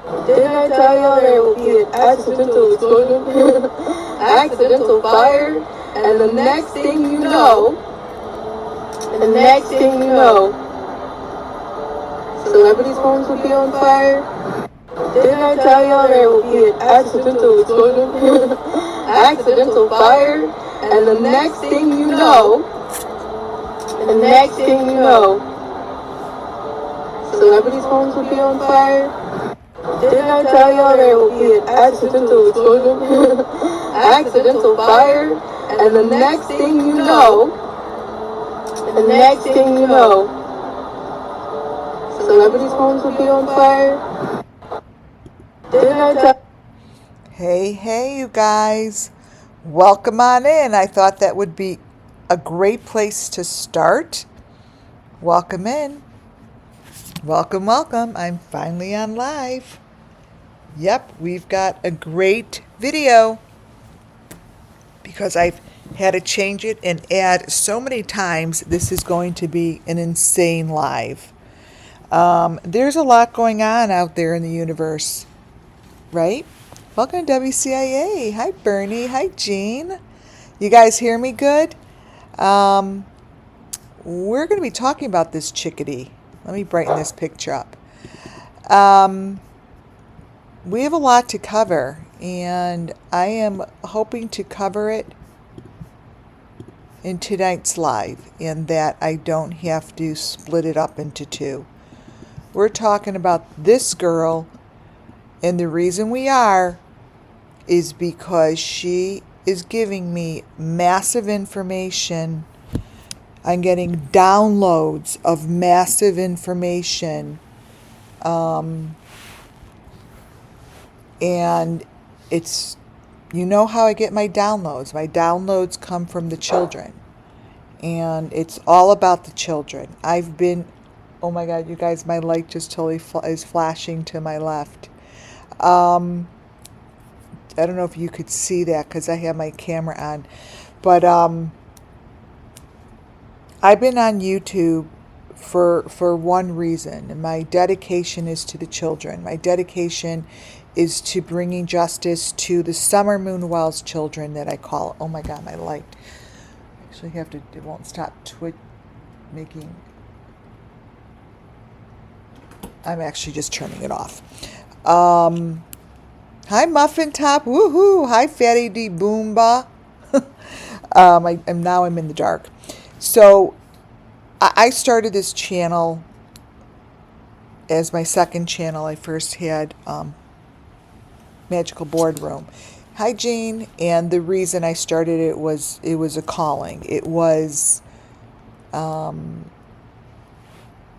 Didn't I tell y'all there would be an accidental explosion, accidental fire, and the next thing you know, celebrities' homes would be on fire? Didn't I tell y'all there would be an accidental explosion, accidental fire, and the next thing you know, celebrities' homes would be on fire? Didn't I tell y'all there would be an accidental explosion, accidental fire, and the next thing you know, celebrities' homes would be on fire? Didn't I tell? Hey, you guys. Welcome on in. I thought that would be a great place to start. Welcome in. Welcome. I'm finally on live. Yep, we've got a great video because I've had to change it and add so many times. This is going to be an insane live. There's a lot going on out there in the universe, right? Welcome to WCIA. Hi, Bernie. Hi, Jean. You guys hear me good? We're going to be talking about this chickadee. Let me brighten this picture up. We have a lot to cover, and I am hoping to cover it in tonight's live, in that I don't have to split it up into two. We're talking about this girl, and the reason we are is because she is giving me massive information. I'm getting downloads of massive information. And it's, you know how I get my downloads. My downloads come from the children. And it's all about the children. Oh my God, you guys, my light just totally is flashing to my left. I don't know if you could see that because I have my camera on. But I've been on YouTube for one reason, and my dedication is to the children. My dedication is to bringing justice to the Summer Moon Wells children that I call. Oh my God, my light. Actually have to, it won't stop making. I'm actually just turning it off. Hi, Muffin Top. Woohoo. Hi, Fatty D Boomba. I'm in the dark. So I started this channel as my second channel. I first had Magical Boardroom. Hi, Jean. And the reason I started it was a calling. It was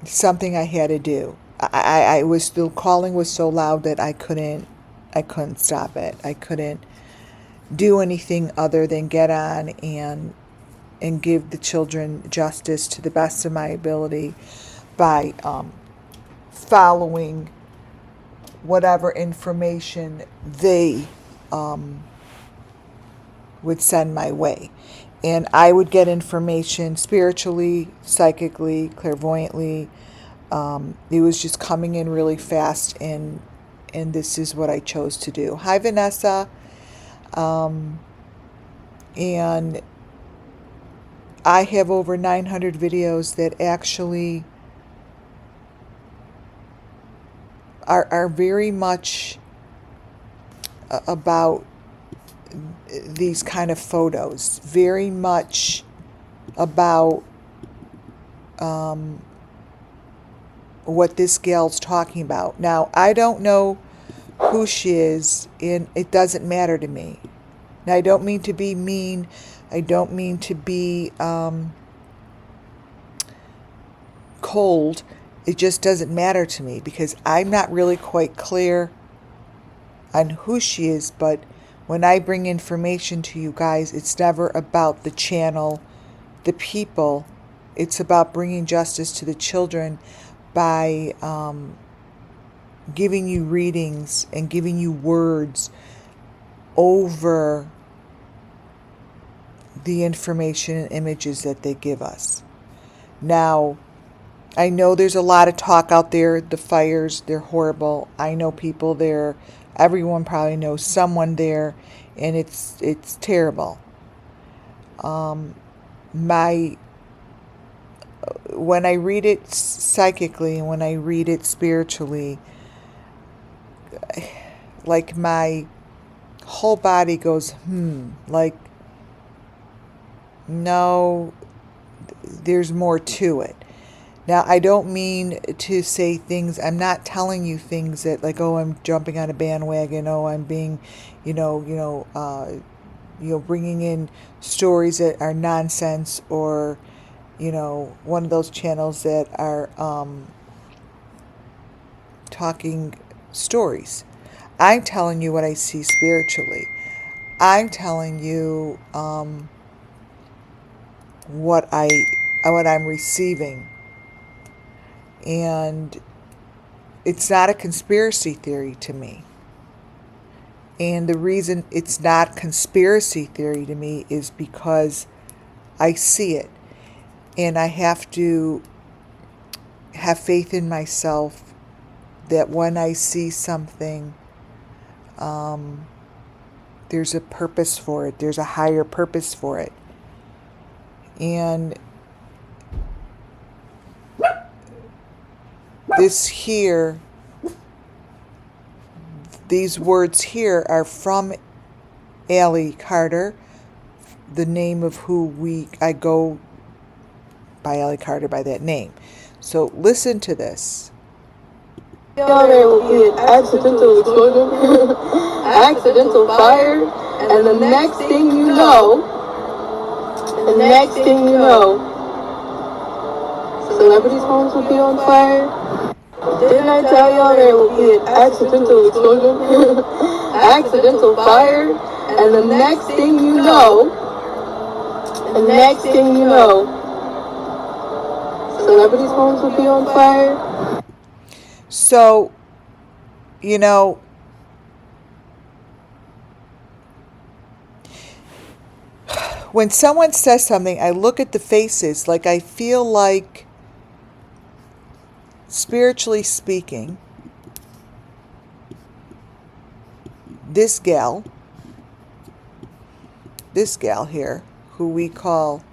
something I had to do. The calling was so loud that I couldn't stop it. I couldn't do anything other than get on and give the children justice to the best of my ability by following whatever information they would send my way. And I would get information spiritually, psychically, clairvoyantly. It was just coming in really fast, and this is what I chose to do. Hi, Vanessa. And I have over 900 videos that actually are very much about these kind of photos, very much about what this gal's talking about. Now, I don't know who she is, and it doesn't matter to me. Now, I don't mean to be mean. I don't mean to be cold. It just doesn't matter to me because I'm not really quite clear on who she is. But when I bring information to you guys, it's never about the channel, the people. It's about bringing justice to the children by giving you readings and giving you words over the information and images that they give us. Now, I know there's a lot of talk out there. The fires, they're horrible. I know people there. Everyone probably knows someone there, and it's terrible. My When I read it psychically and when I read it spiritually, like my whole body goes, like, no, there's more to it. Now, I don't mean to say things, I'm not telling you things that like, oh, I'm jumping on a bandwagon, oh, I'm being, bringing in stories that are nonsense, or, one of those channels that are talking stories. I'm telling you what I see spiritually. I'm telling you what I'm receiving, and it's not a conspiracy theory to me. And the reason it's not conspiracy theory to me is because I see it, and I have to have faith in myself that when I see something, there's a purpose for it. There's a higher purpose for it. And these words here are from Allie Carter, the name of who I go by, Allie Carter, by that name. So listen to this. There will be an accidental explosion, accidental fire, and the next thing you know, celebrities' homes will be on fire. Didn't I tell y'all there will be an accidental explosion, accidental fire, and the next thing you know, celebrities' homes will be on fire. So, when someone says something, I look at the faces, like I feel like, spiritually speaking, this gal here, who we call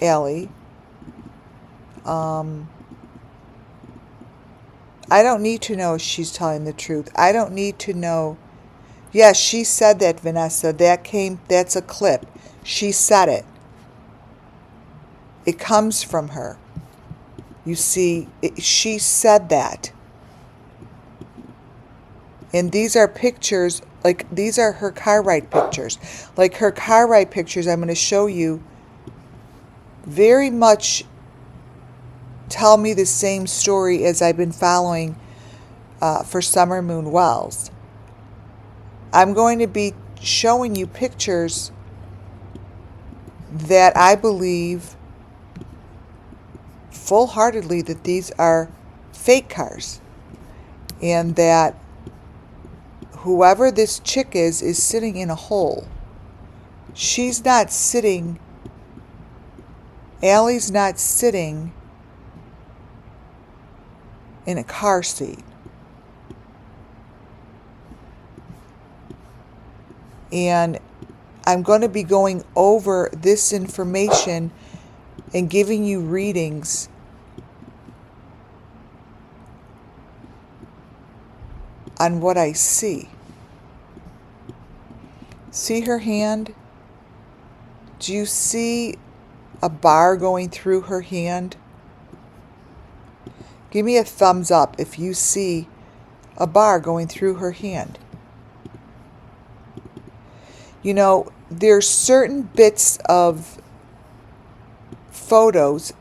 Allie, I don't need to know if she's telling the truth. I don't need to know. Yes, she said that, Vanessa. That's a clip. She said it. It comes from her. You see, she said that. And these are pictures, like these are her car ride pictures. Like her car ride pictures, I'm going to show you, very much tell me the same story as I've been following for Summer Moon Wells. I'm going to be showing you pictures that I believe full-heartedly that these are fake cars, and that whoever this chick is sitting in a hole. She's not sitting, Allie's not sitting in a car seat. And I'm going to be going over this information and giving you readings on what I see. See her hand? Do you see a bar going through her hand? Give me a thumbs up if you see a bar going through her hand. There's certain bits of photos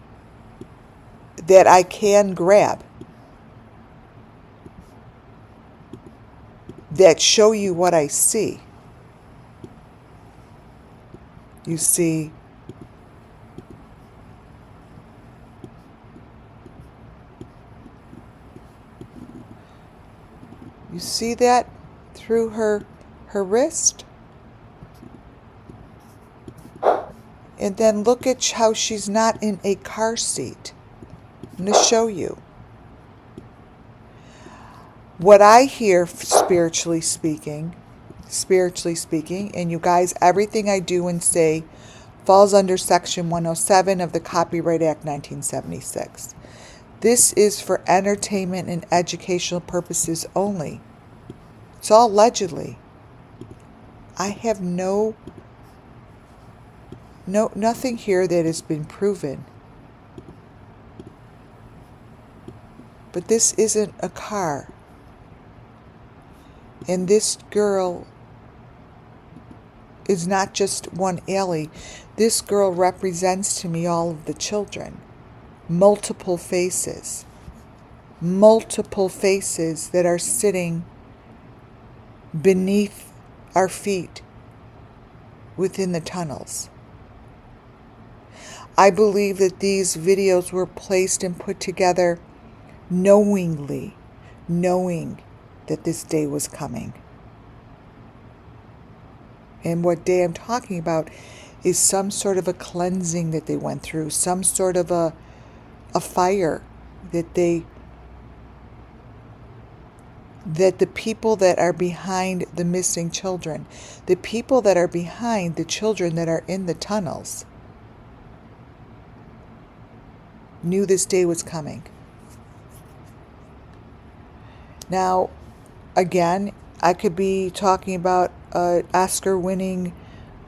that I can grab that show you what I see. You see, that through her wrist? And then look at how she's not in a car seat. I'm going to show you. What I hear spiritually speaking, and you guys, everything I do and say falls under Section 107 of the Copyright Act 1976. This is for entertainment and educational purposes only. It's all allegedly. I have nothing here that has been proven. But this isn't a car. And this girl is not just one alley. This girl represents to me all of the children. Multiple faces that are sitting beneath our feet within the tunnels. I believe that these videos were placed and put together knowing that this day was coming. And what day I'm talking about is some sort of a cleansing that they went through, some sort of a fire that the people that are behind the missing children, the people that are behind the children that are in the tunnels, knew this day was coming. Now, again, I could be talking about an Oscar-winning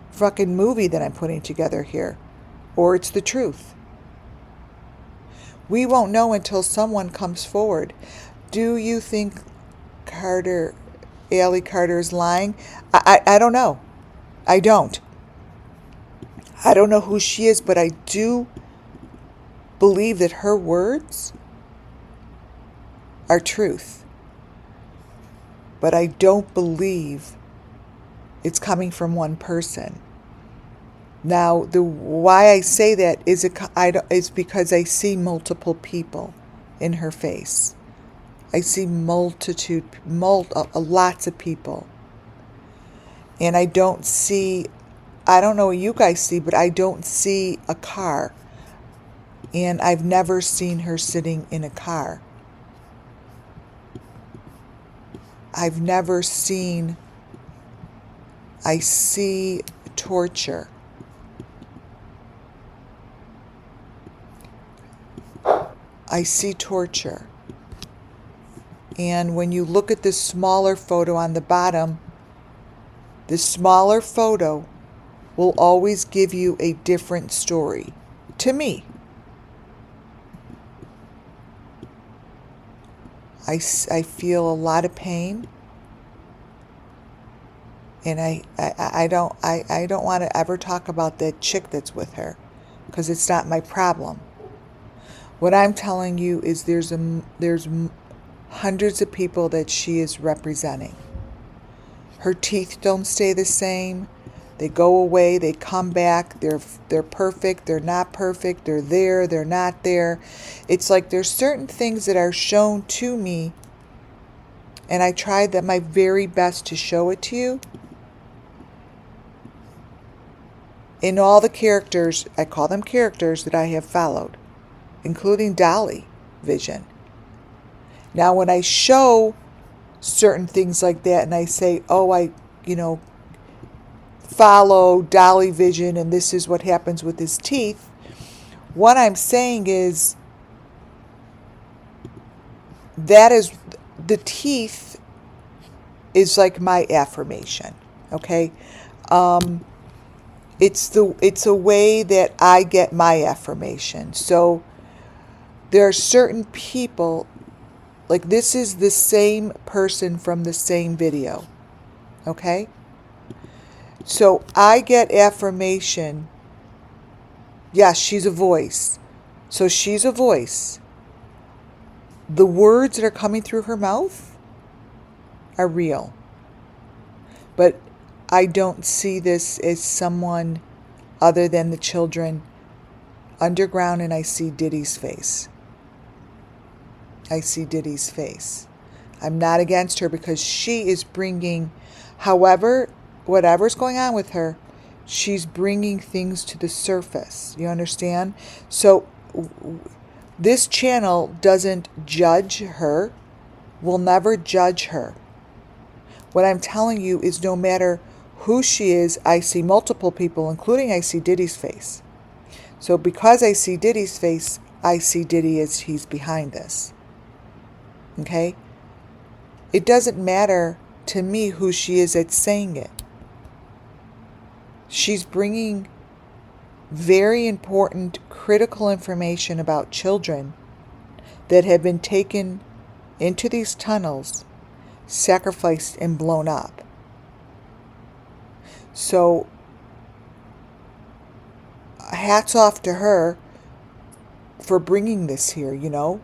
fucking movie that I'm putting together here, or it's the truth. We won't know until someone comes forward. Do you think Allie Carter is lying? I don't know. I don't know who she is, but I do believe that her words are truth. But I don't believe it's coming from one person. Now, why I say that is because I see multiple people in her face. I see lots of people. And I don't know what you guys see, but I don't see a car. And I've never seen her sitting in a car. I see torture. I see torture. And when you look at this smaller photo on the bottom, the smaller photo will always give you a different story. To me. I feel a lot of pain. And I don't want to ever talk about that chick that's with her, because it's not my problem. What I'm telling you is there's hundreds of people that she is representing. Her teeth don't stay the same. They go away, they come back, they're perfect, they're not perfect, they're there, they're not there. It's like there's certain things that are shown to me, and I tried my very best to show it to you. In all the characters, I call them characters that I have followed, including Dolly Vision. Now, when I show certain things like that and I say, oh, I follow Dolly Vision and this is what happens with his teeth, what I'm saying is that is, the teeth is like my affirmation, okay? It's a way that I get my affirmation. So there are certain people, like this is the same person from the same video, okay? So I get affirmation. Yes, she's a voice. So she's a voice. The words that are coming through her mouth are real. But I don't see this as someone other than the children underground, and I see Diddy's face. I see Diddy's face. I'm not against her because she is bringing, whatever's going on with her, she's bringing things to the surface. You understand? So This channel doesn't judge her, will never judge her. What I'm telling you is no matter who she is, I see multiple people, including I see Diddy's face. So because I see Diddy's face, I see Diddy as he's behind this. Okay? It doesn't matter to me who she is that's saying it. She's bringing very important, critical information about children that have been taken into these tunnels, sacrificed, and blown up. So, hats off to her for bringing this here, you know?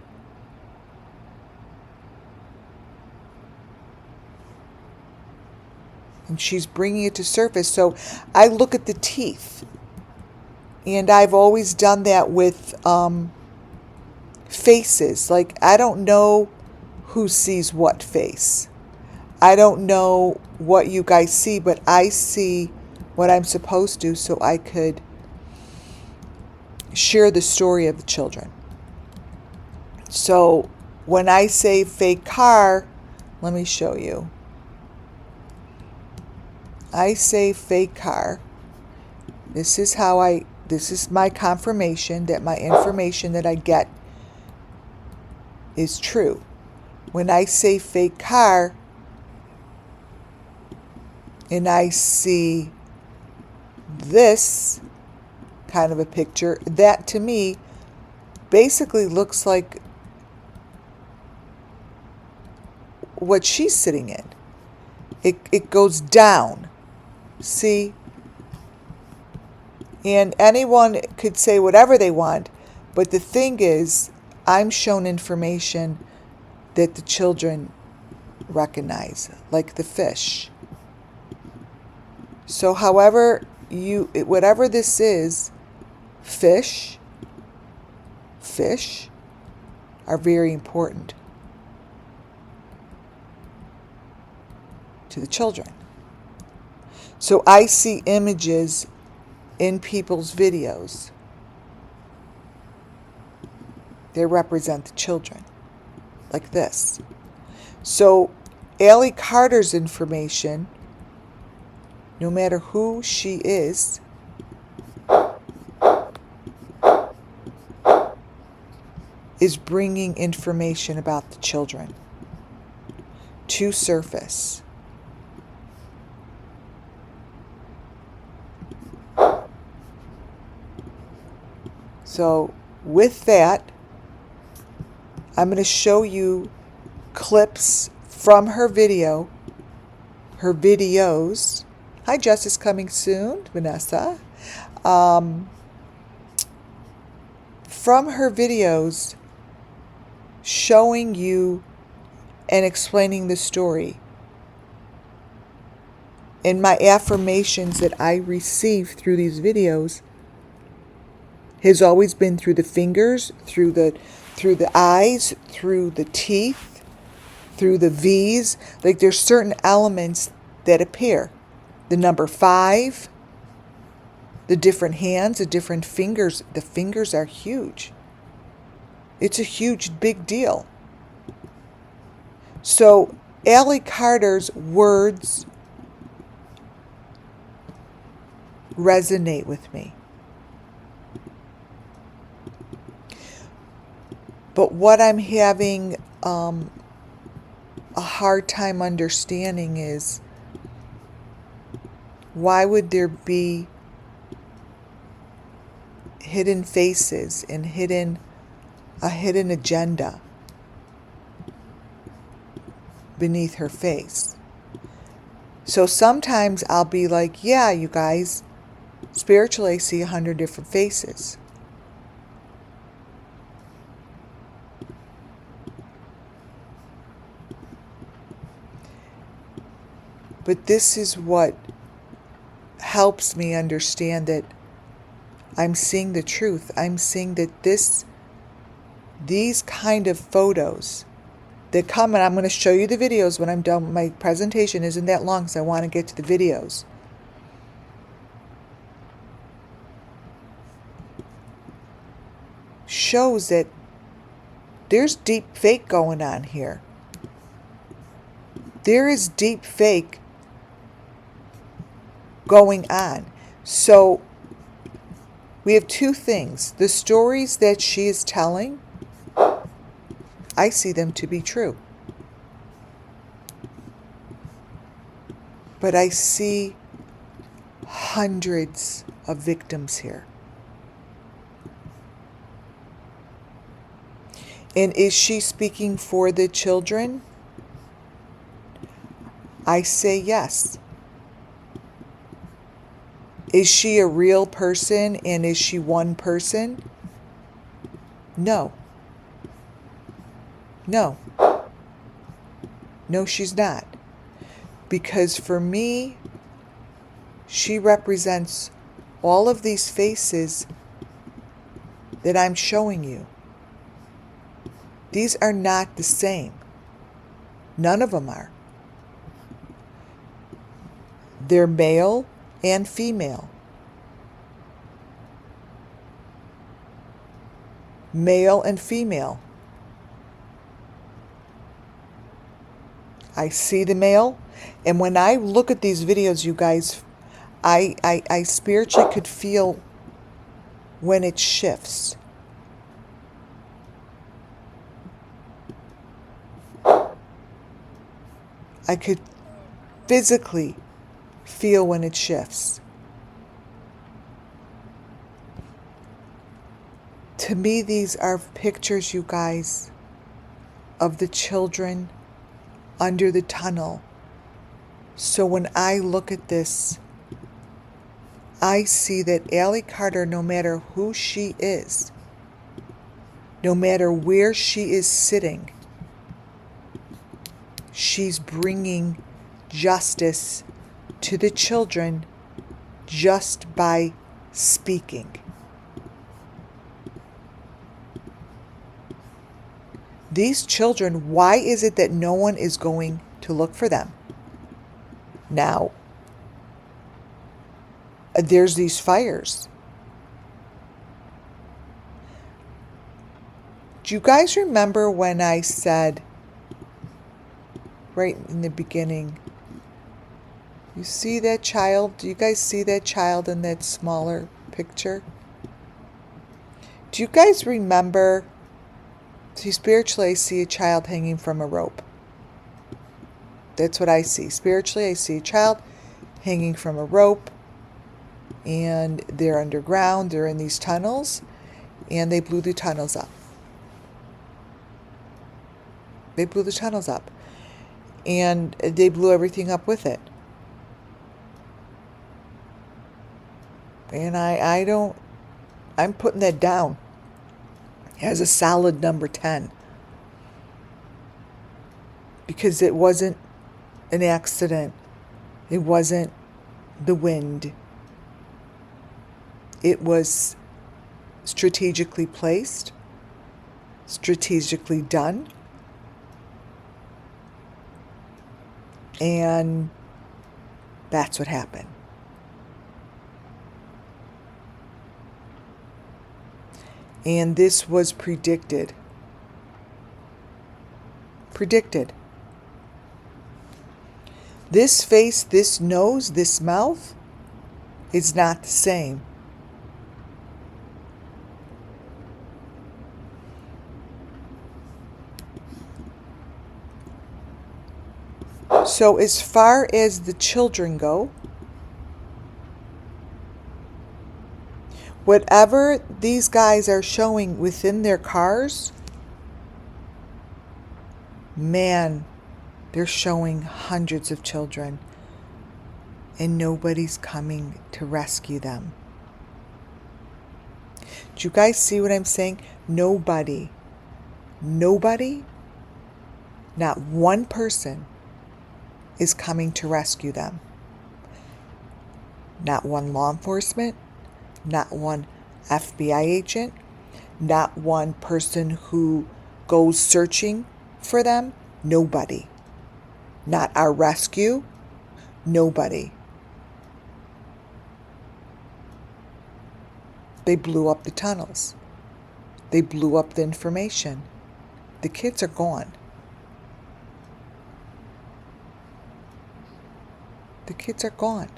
And she's bringing it to surface. So, I look at the teeth. And I've always done that with faces. Like, I don't know who sees what face. I don't know what you guys see, but I see what I'm supposed to so I could share the story of the children. So when I say fake car, let me show you. I say fake car. This is my confirmation that my information that I get is true. When I say fake car and I see this kind of a picture, that to me basically looks like what she's sitting in. It goes down. See? And anyone could say whatever they want, but the thing is, I'm shown information that the children recognize, like the fish. So however whatever this is, fish are very important to the children. So I see images in people's videos. They represent the children, like this. So Allie Carter's information, no matter who she is, is bringing information about the children to surface. So with that, I'm going to show you clips from her videos. Hi, Justice, coming soon, Vanessa. From her videos showing you and explaining the story. And my affirmations that I receive through these videos has always been through the fingers, through the eyes, through the teeth, through the V's. Like, there's certain elements that appear. The number 5, the different hands, the different fingers. The fingers are huge. It's a huge, big deal. So Allie Carter's words resonate with me. But what I'm having a hard time understanding is, why would there be hidden faces and a hidden agenda beneath her face? So sometimes I'll be like, yeah, you guys, spiritually I see 100 different faces. But this is what helps me understand that I'm seeing the truth. I'm seeing that these kind of photos that come, and I'm going to show you the videos when I'm done. My presentation isn't that long because I want to get to the videos. Shows that There's deep fake going on here. There is deep fake going on. So we have two things. The stories that she is telling, I see them to be true. But I see hundreds of victims here. And is she speaking for the children? I say yes. Is she a real person and is she one person? No. No. No, she's not. Because for me, she represents all of these faces that I'm showing you. These are not the same. None of them are. They're male and female. Male and female. I see the male, and when I look at these videos, you guys, I spiritually could feel when it shifts. I could physically feel when it shifts. To me, these are pictures, you guys, of the children under the tunnel. So when I look at this, I see that Allie Carter, no matter who she is, no matter where she is sitting, she's bringing justice to the children just by speaking. These children, why is it that no one is going to look for them? Now, there's these fires. Do you guys remember when I said, right in the beginning, you see that child? Do you guys see that child in that smaller picture? Do you guys remember? See, spiritually, I see a child hanging from a rope. That's what I see. Spiritually, I see a child hanging from a rope, and they're underground. They're in these tunnels, and they blew the tunnels up. They blew the tunnels up, and they blew everything up with it. And I'm putting that down as a solid number 10. Because it wasn't an accident. It wasn't the wind. It was strategically placed, strategically done, and that's what happened. And this was predicted. Predicted. This face, this nose, this mouth is not the same. So as far as the children go, whatever these guys are showing within their cars, man, they're showing hundreds of children, and nobody's coming to rescue them. Do you guys see what I'm saying? Nobody, not one person is coming to rescue them. Not one law enforcement, not one FBI agent, not one person who goes searching for them. Nobody. Not our rescue. Nobody. They blew up the tunnels. They blew up the information. The kids are gone. The kids are gone.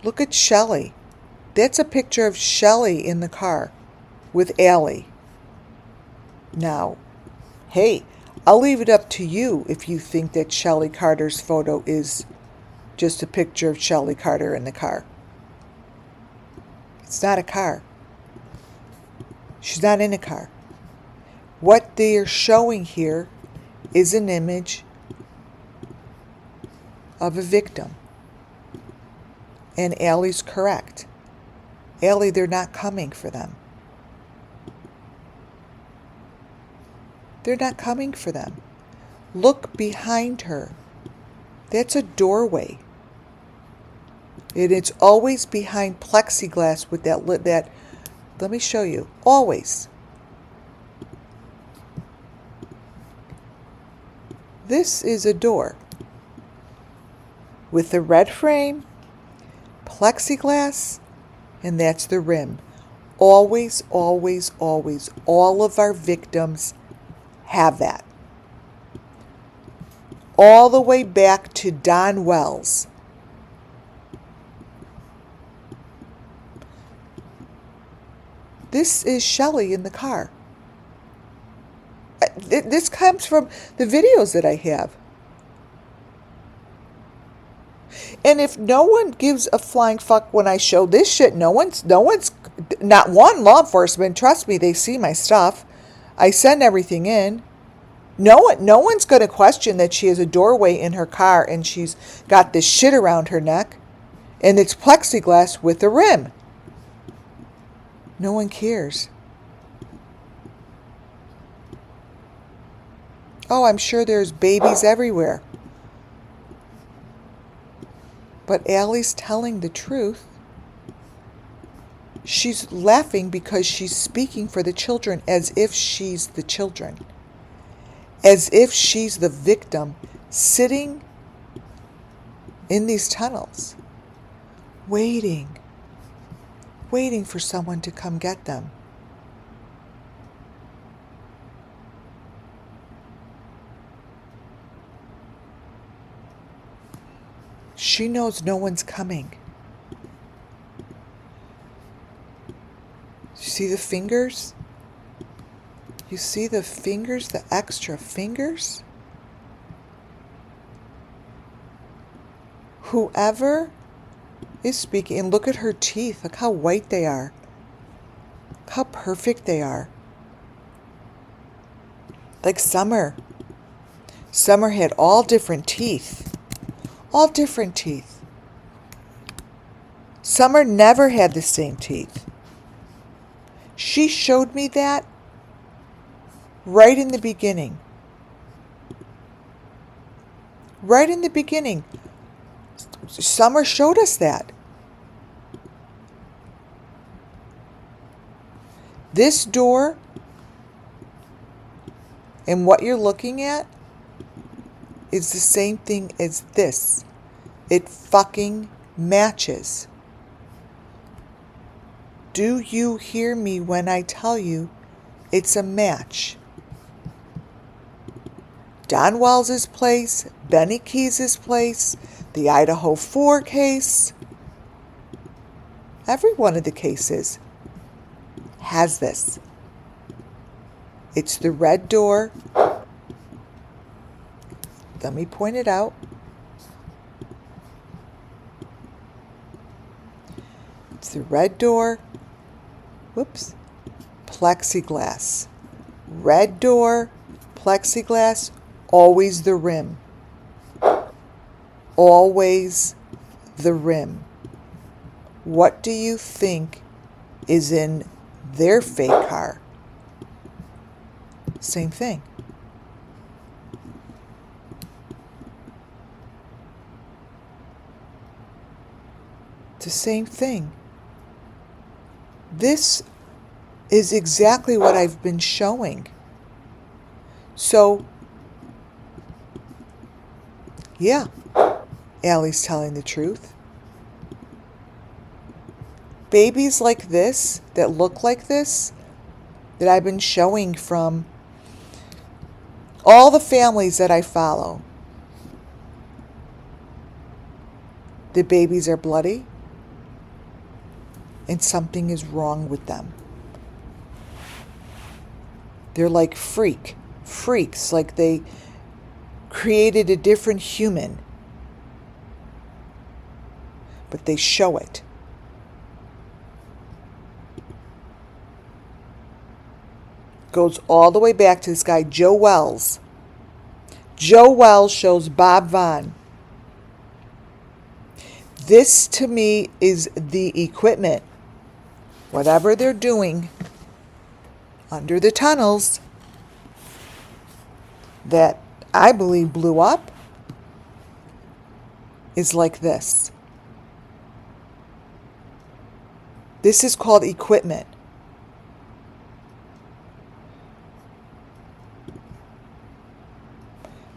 Look at Shelley. That's a picture of Shelley in the car with Allie. Now, hey, I'll leave it up to you if you think that Shelley Carter's photo is just a picture of Shelley Carter in the car. It's not a car. She's not in a car. What they are showing here is an image of a victim. And Allie's correct. Allie, they're not coming for them. They're not coming for them. Look behind her. That's a doorway. And it's always behind plexiglass with that, let me show you, always. This is a door with a red frame, plexiglass, and that's the rim. Always, always, always, all of our victims have that. All the way back to Don Wells. This is Shelley in the car. This comes from the videos that I have. And if no one gives a flying fuck when I show this shit, not one law enforcement, trust me, they see my stuff. I send everything in. No one's going to question that she has a doorway in her car and she's got this shit around her neck and it's plexiglass with a rim. No one cares. Oh, I'm sure there's babies everywhere. But Allie's telling the truth. She's laughing because she's speaking for the children as if she's the children. As if she's the victim sitting in these tunnels, waiting for someone to come get them. She knows no one's coming. You see the fingers? You see the fingers, the extra fingers? Whoever is speaking, and look at her teeth. Look how white they are. Look how perfect they are. Like Summer. Summer had all different teeth. All different teeth. Summer never had the same teeth. She showed me that right in the beginning. Right in the beginning. Summer showed us that. This door and what you're looking at is the same thing as this. It fucking matches. Do you hear me when I tell you it's a match? Don Wells' place, Benny Keys' place, the Idaho 4 case, every one of the cases has this. It's the red door. Let me point it out. It's the red door. Whoops. Plexiglass. Red door, plexiglass, always the rim. Always the rim. What do you think is in their fake car? Same thing. It's the same thing. This is exactly what I've been showing. So, yeah, Allie's telling the truth. Babies like this, that look like this, that I've been showing from all the families that I follow. The babies are bloody and something is wrong with them. They're like freaks, like they created a different human. But they show it. Goes all the way back to this guy, Joe Wells. Joe Wells shows Bob Vaughn. This to me is the equipment. Whatever they're doing under the tunnels that I believe blew up is like this. This is called equipment.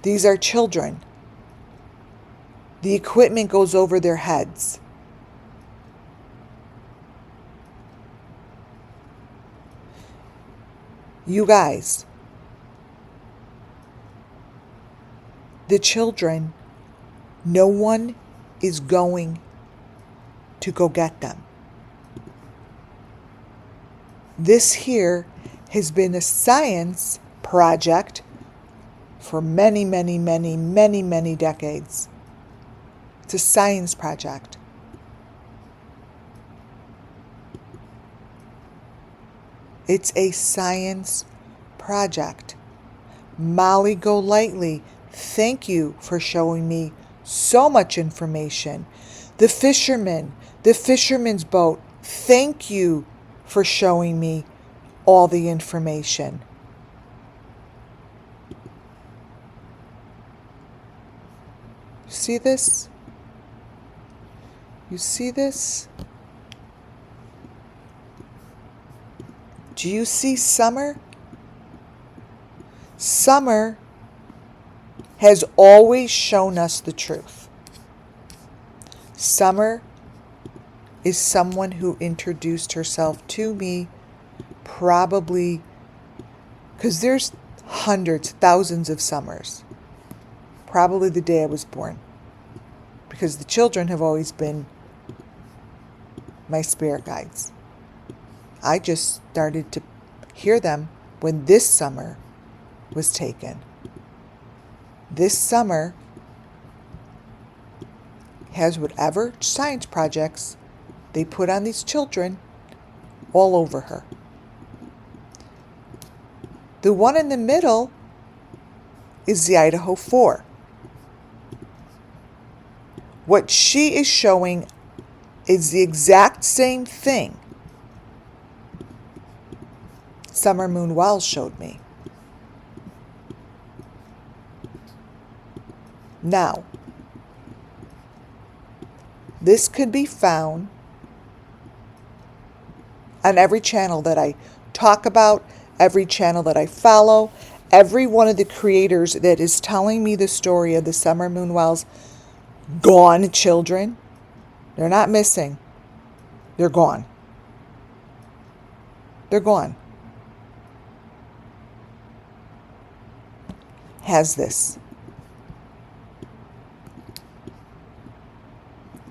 These are children. The equipment goes over their heads. You guys, the children, no one is going to go get them. This here has been a science project for many decades. It's a science project. It's a science project. Molly Golightly, thank you for showing me so much information. The fisherman's boat, thank you for showing me all the information. See this? You see this? Do you see Summer? Summer has always shown us the truth. Summer is someone who introduced herself to me probably, because there's hundreds, thousands of Summers, probably the day I was born, because the children have always been my spirit guides. I just started to hear them when this Summer was taken. This Summer has whatever science projects they put on these children all over her. The one in the middle is the Idaho 4. What she is showing is the exact same thing Summer Moon Wells showed me. Now, this could be found on every channel that I talk about, every channel that I follow, every one of the creators that is telling me the story of the Summer Moon Wells gone children. They're not missing. They're gone. They're gone. Has this.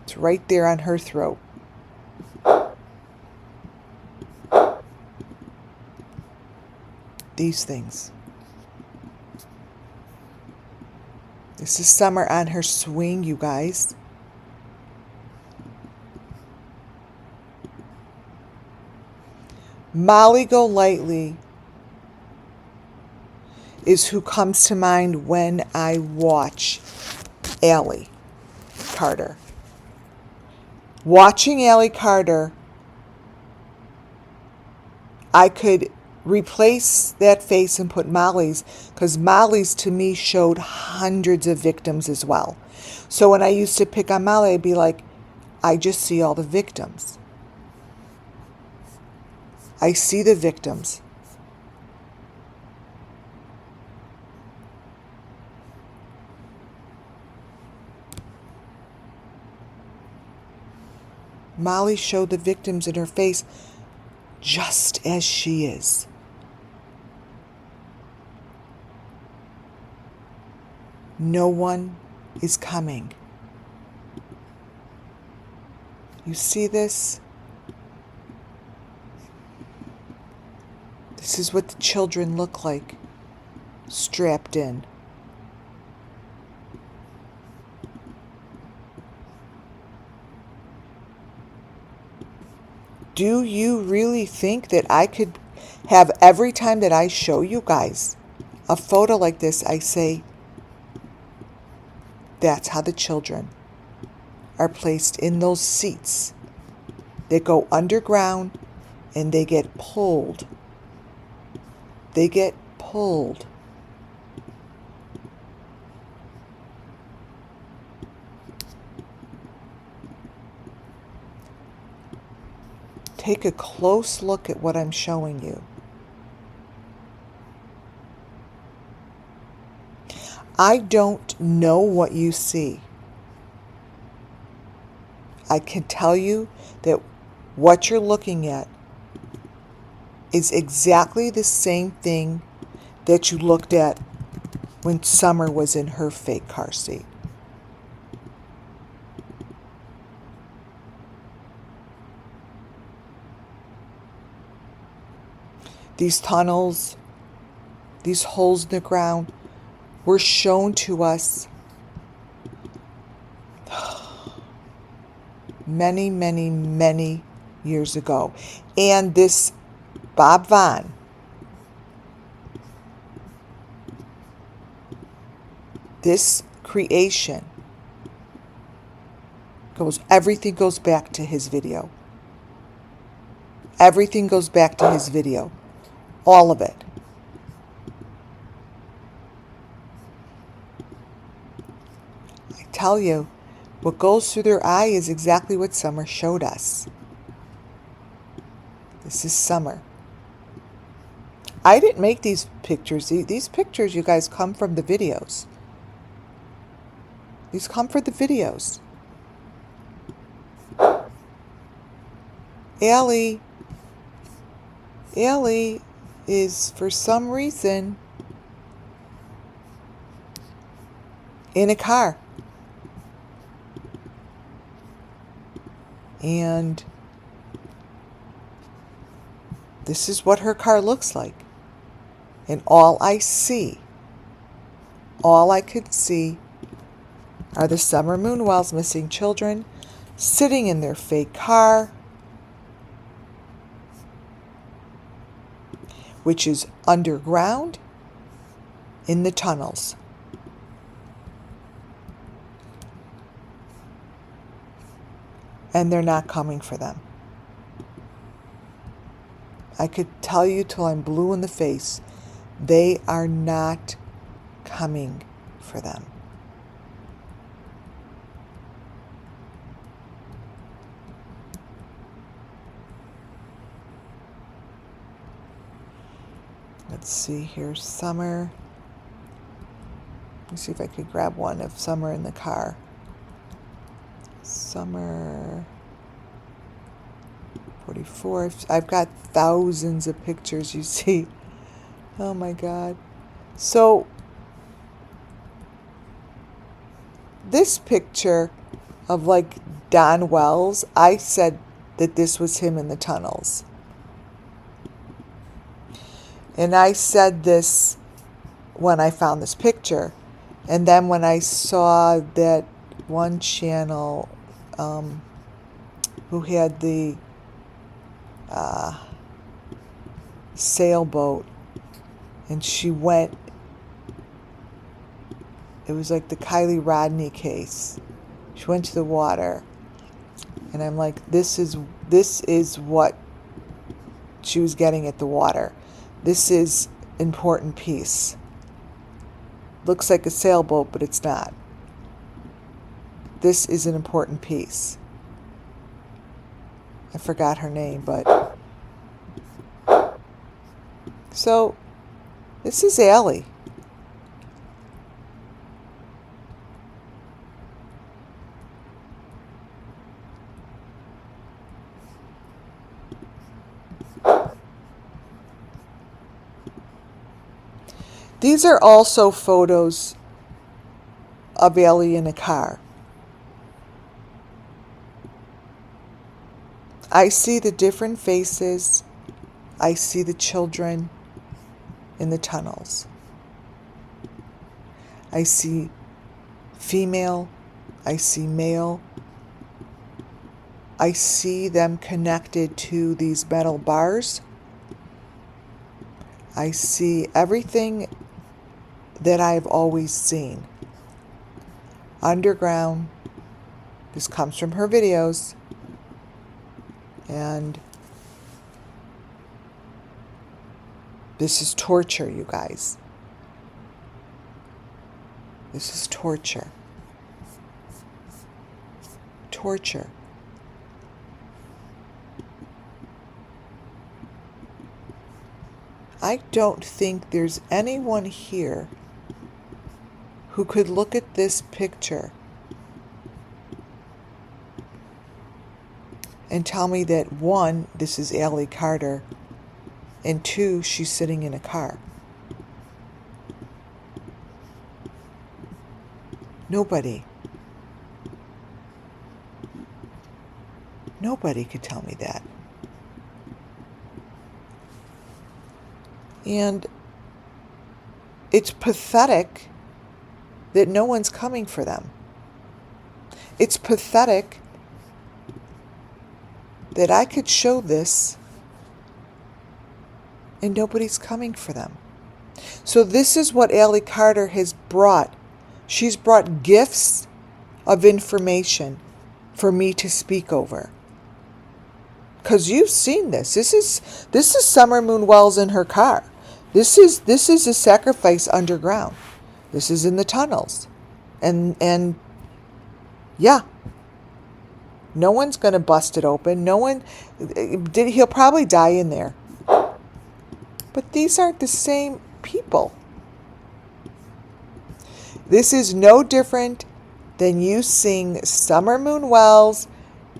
It's right there on her throat. These things. This is Summer on her swing, you guys. Molly Golightly is who comes to mind when I watch Allie Carter. Watching Allie Carter, I could replace that face and put Molly's, because Molly's to me showed hundreds of victims as well. So when I used to pick on Molly, I'd be like, I just see all the victims. I see the victims. Molly showed the victims in her face just as she is. No one is coming. You see this? This is what the children look like, strapped in. Do you really think that I could have every time that I show you guys a photo like this, I say, that's how the children are placed in those seats. They go underground and they get pulled. They get pulled. Take a close look at what I'm showing you. I don't know what you see. I can tell you that what you're looking at is exactly the same thing that you looked at when Summer was in her fake car seat. These tunnels, these holes in the ground were shown to us many, many, many years ago. And this Bob Vaughn, this creation, everything goes back to his video. Everything goes back to his video. All of it. I tell you, what goes through their eye is exactly what Summer showed us. This is Summer. I didn't make these pictures. These pictures, you guys, come from the videos. These come from the videos. Allie is, for some reason, in a car. And this is what her car looks like. And all I could see are the Summer Moonwell's missing children sitting in their fake car, which is underground in the tunnels. And they're not coming for them. I could tell you till I'm blue in the face, they are not coming for them. Let's see here, Summer. Let me see if I could grab one of Summer in the car. Summer 44. I've got thousands of pictures, you see. Oh my God. So this picture of like Don Wells, I said that this was him in the tunnels. And I said this when I found this picture. And then when I saw that one channel who had the sailboat, and she went, it was like the Kylie Rodney case. She went to the water. And I'm like, this is what she was getting at the water. This is important piece. Looks like a sailboat, but it's not. This is an important piece. I forgot her name, but... So, this is Allie. These are also photos of Ellie in a car. I see the different faces. I see the children in the tunnels. I see female. I see male. I see them connected to these metal bars. I see everything that I've always seen. Underground. This comes from her videos. And this is torture, you guys. This is torture. Torture. I don't think there's anyone here who could look at this picture and tell me that, one, this is Allie Carter, and two, she's sitting in a car. Nobody. Nobody could tell me that. And it's pathetic that no one's coming for them. It's pathetic that I could show this and nobody's coming for them. So this is what Allie Carter has brought. She's brought gifts of information for me to speak over. Because you've seen this. This is Summer Moon Wells in her car. This is a sacrifice underground. This is in the tunnels. And yeah. No one's going to bust it open. No one he'll probably die in there. But these aren't the same people. This is no different than you seeing Summer Moon Wells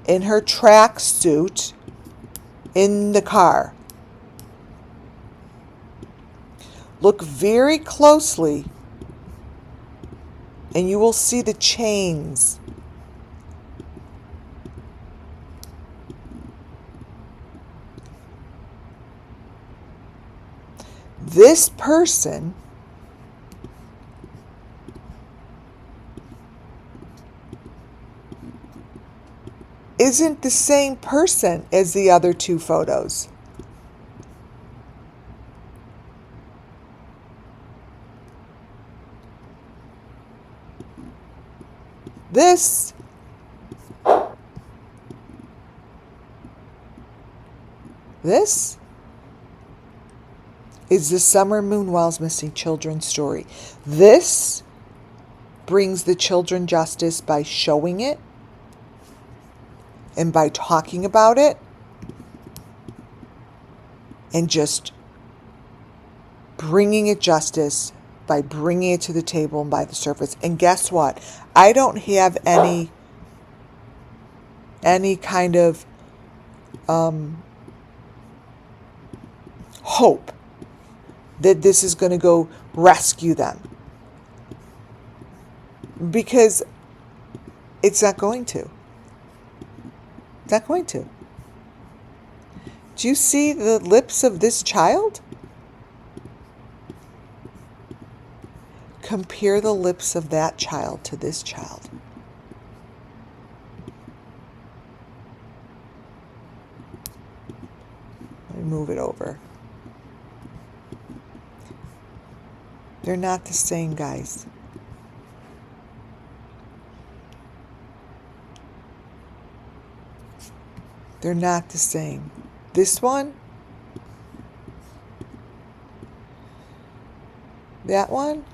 in her tracksuit in the car. Look very closely and you will see the chains. This person isn't the same person as the other two photos. This is the Summer Moon Wells missing children story. This brings the children justice by showing it and by talking about it and just bringing it justice by bringing it to the table and by the surface. And guess what? I don't have any kind of hope that this is going to go rescue them, because it's not going to. It's not going to. Do you see the lips of this child? Compare the lips of that child to this child. Let me move it over. They're not the same, guys. They're not the same. This one, that one,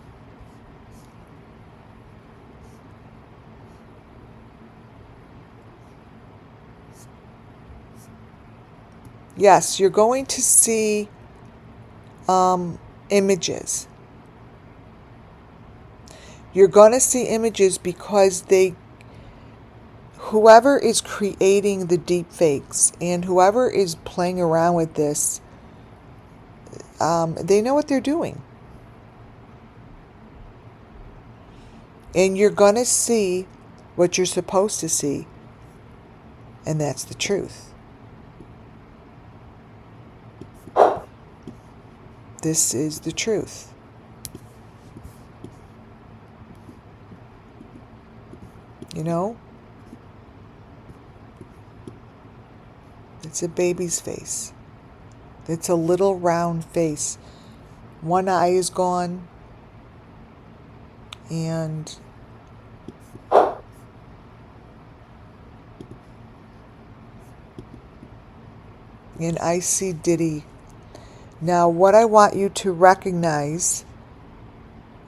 yes, you're going to see images. You're going to see images because whoever is creating the deep fakes and whoever is playing around with this, they know what they're doing. And you're going to see what you're supposed to see. And that's the truth. This is the truth. You know? It's a baby's face. It's a little round face. One eye is gone. And I see Diddy. Now, what I want you to recognize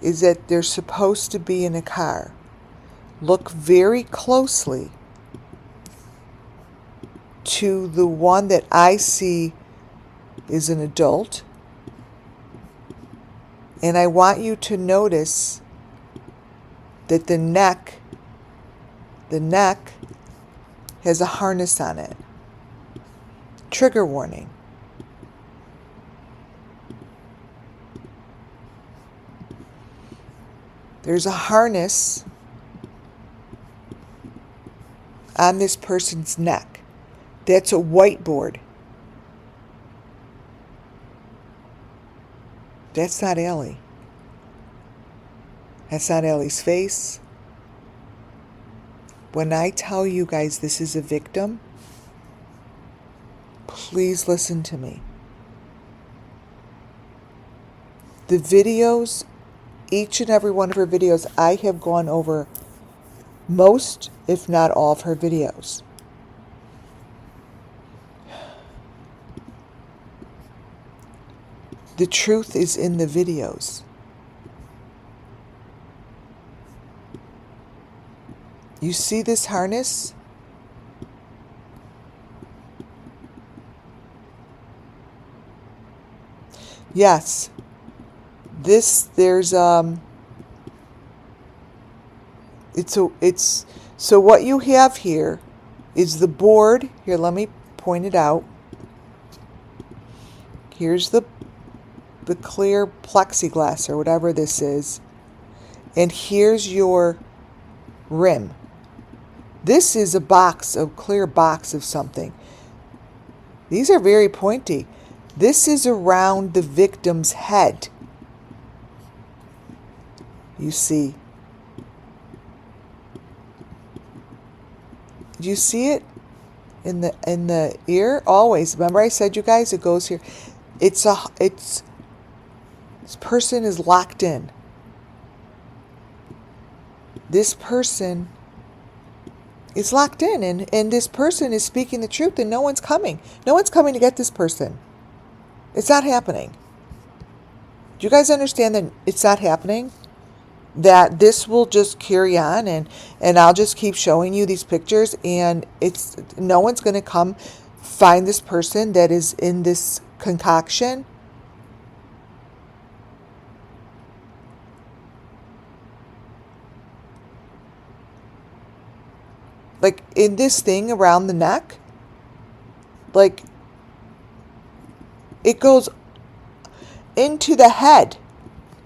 is that they're supposed to be in a car. Look very closely to the one that I see is an adult. And I want you to notice that the neck has a harness on it. Trigger warning. There's a harness on this person's neck. That's a whiteboard. That's not Ellie. That's not Ellie's face. When I tell you guys this is a victim, please listen to me. The videos, each and every one of her videos, I have gone over most, if not all, of her videos. The truth is in the videos. You see this harness? Yes. So what you have here is the board. Here, let me point it out. Here's the clear plexiglass or whatever this is. And here's your rim. This is a clear box of something. These are very pointy. This is around the victim's head. You see. Do you see it in the ear? Always. Remember I said, you guys, it goes here. This person is locked in. This person is locked in, and this person is speaking the truth, and no one's coming. No one's coming to get this person. It's not happening. Do you guys understand that it's not happening? That this will just carry on, and I'll just keep showing you these pictures, and no one's going to come find this person that is in this concoction. Like in this thing around the neck, like it goes into the head.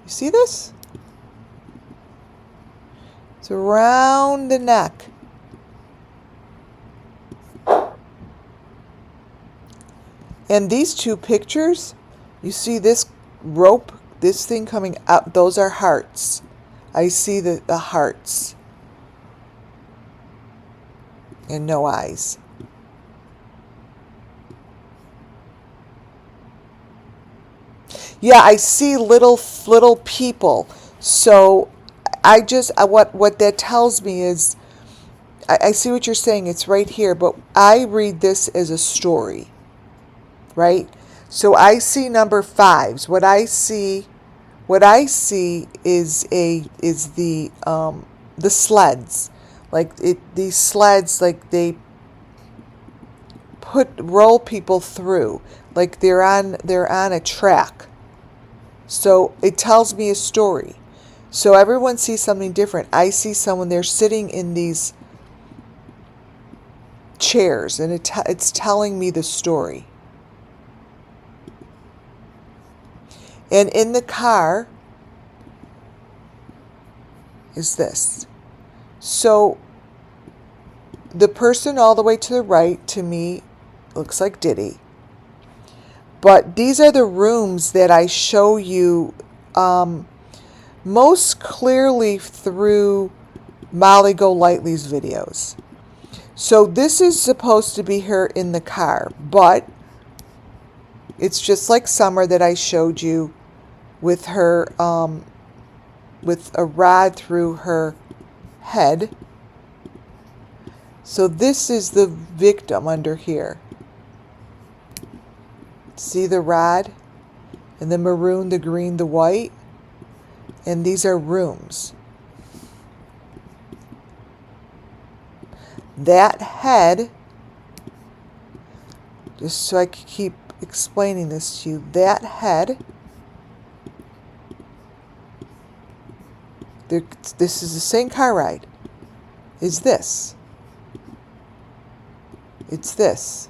You see this? It's around the neck. And these two pictures, you see this rope, this thing coming out, those are hearts. I see the hearts. And no eyes. Yeah, I see little people. So what that tells me is, I see what you're saying. It's right here, but I read this as a story, right? So I see number 5s. What I see is the sleds. Like these sleds, like they roll people through, like they're on a track. So it tells me a story. So everyone sees something different. I see someone, they're sitting in these chairs, and it's telling me the story. And in the car, is this. So the person all the way to the right, to me, looks like Diddy. But these are the rooms that I show you most clearly through Molly Golightly's videos. So this is supposed to be her in the car, but it's just like Summer that I showed you with her, with a rod through her head. So this is the victim under here. See the rod? And the maroon, the green, the white? And these are rooms. That head, just so I can keep explaining this to you, that head, this is the same car ride, is this. It's this.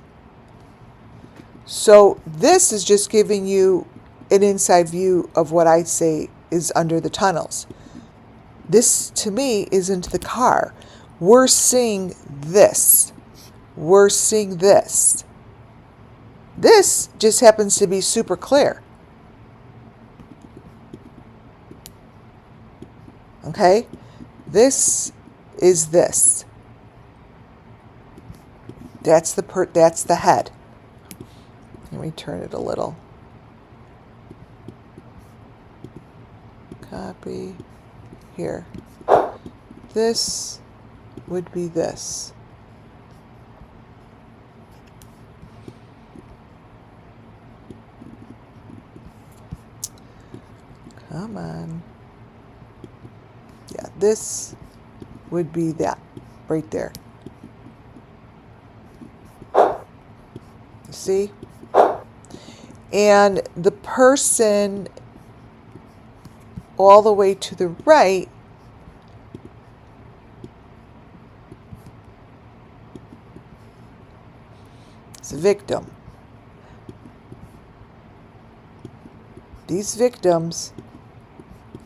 So this is just giving you an inside view of what I say is under the tunnels. This, to me, isn't the car. We're seeing this. We're seeing this. This just happens to be super clear. Okay? This is this. That's the head. Let me turn it a little. Copy. Here. This would be this. Come on. Yeah, this would be that right there. See? And the person all the way to the right is a victim. These victims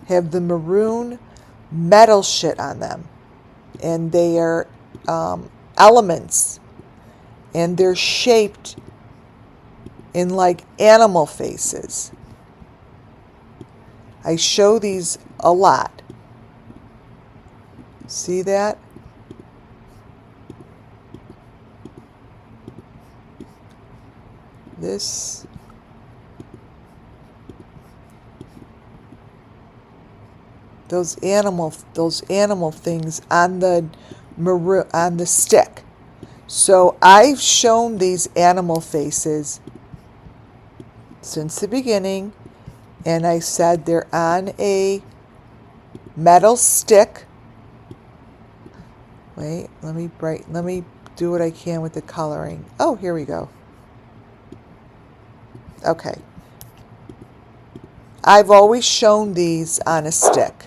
have the maroon metal shit on them, and they are elements, and they're shaped in like animal faces. I show these a lot. See that? This. Those animal things on the maroon, on the stick. So I've shown these animal faces since the beginning, and I said they're on a metal stick. Wait, let me do what I can with the coloring. Oh, here we go. Okay. I've always shown these on a stick.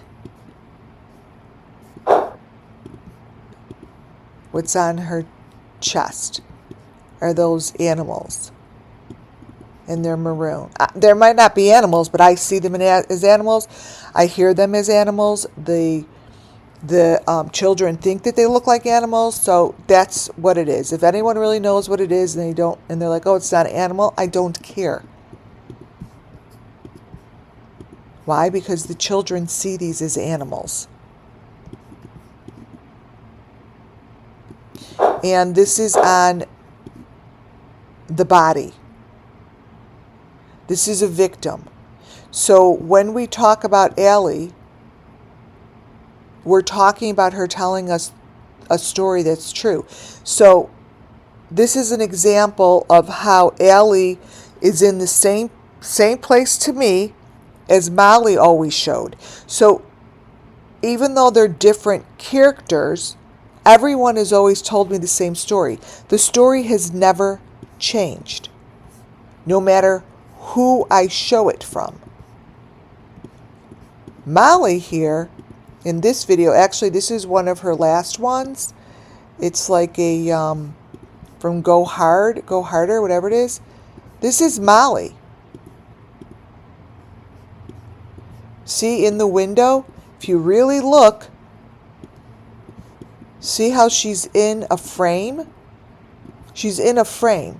What's on her chest are those animals. And they're maroon. There might not be animals, but I see them as animals. I hear them as animals. The children think that they look like animals, so that's what it is. If anyone really knows what it is and they're like, oh, it's not an animal, I don't care. Why? Because the children see these as animals. And this is on the body. This is a victim. So when we talk about Allie, we're talking about her telling us a story that's true. So this is an example of how Allie is in the same place to me as Molly always showed. So even though they're different characters, everyone has always told me the same story. The story has never changed, no matter who I show it from. Molly here in this video, actually this is one of her last ones. It's like a from Go Harder, whatever it is. This is Molly. See in the window, if you really look, See how she's in a frame? She's in a frame.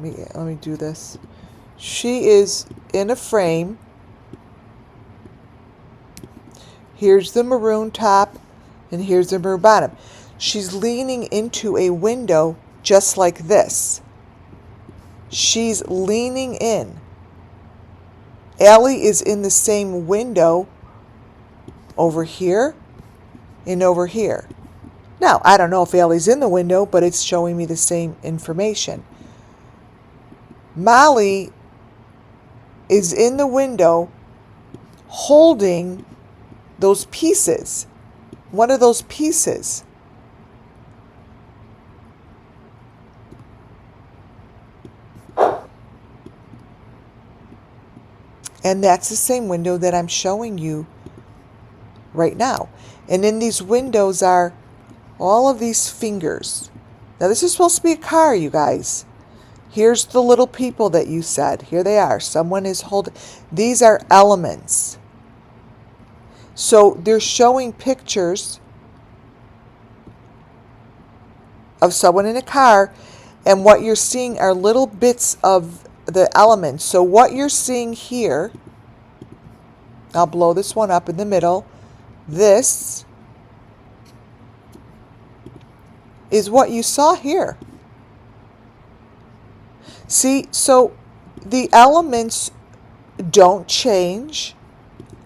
Let me do this. She is in a frame. Here's the maroon top, and here's the maroon bottom. She's leaning into a window just like this. She's leaning in. Allie is in the same window over here and over here. Now, I don't know if Allie's in the window, but it's showing me the same information. Molly is in the window holding those pieces, one of those pieces. And that's the same window that I'm showing you right now. And in these windows are all of these fingers. Now this is supposed to be a car, you guys. Here's the little people that you said. Here they are. Someone is holding. These are elements. So they're showing pictures of someone in a car, and what you're seeing are little bits of the elements. So what you're seeing here, I'll blow this one up in the middle. This is what you saw here. See, so the elements don't change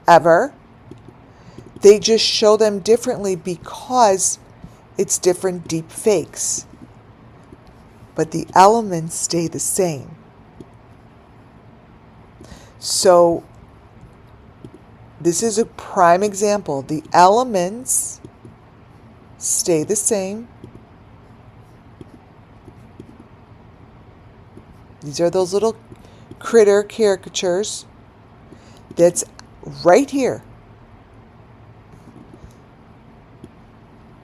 ever. They just show them differently because it's different deep fakes. But the elements stay the same. So this is a prime example. The elements stay the same. These are those little critter caricatures that's right here.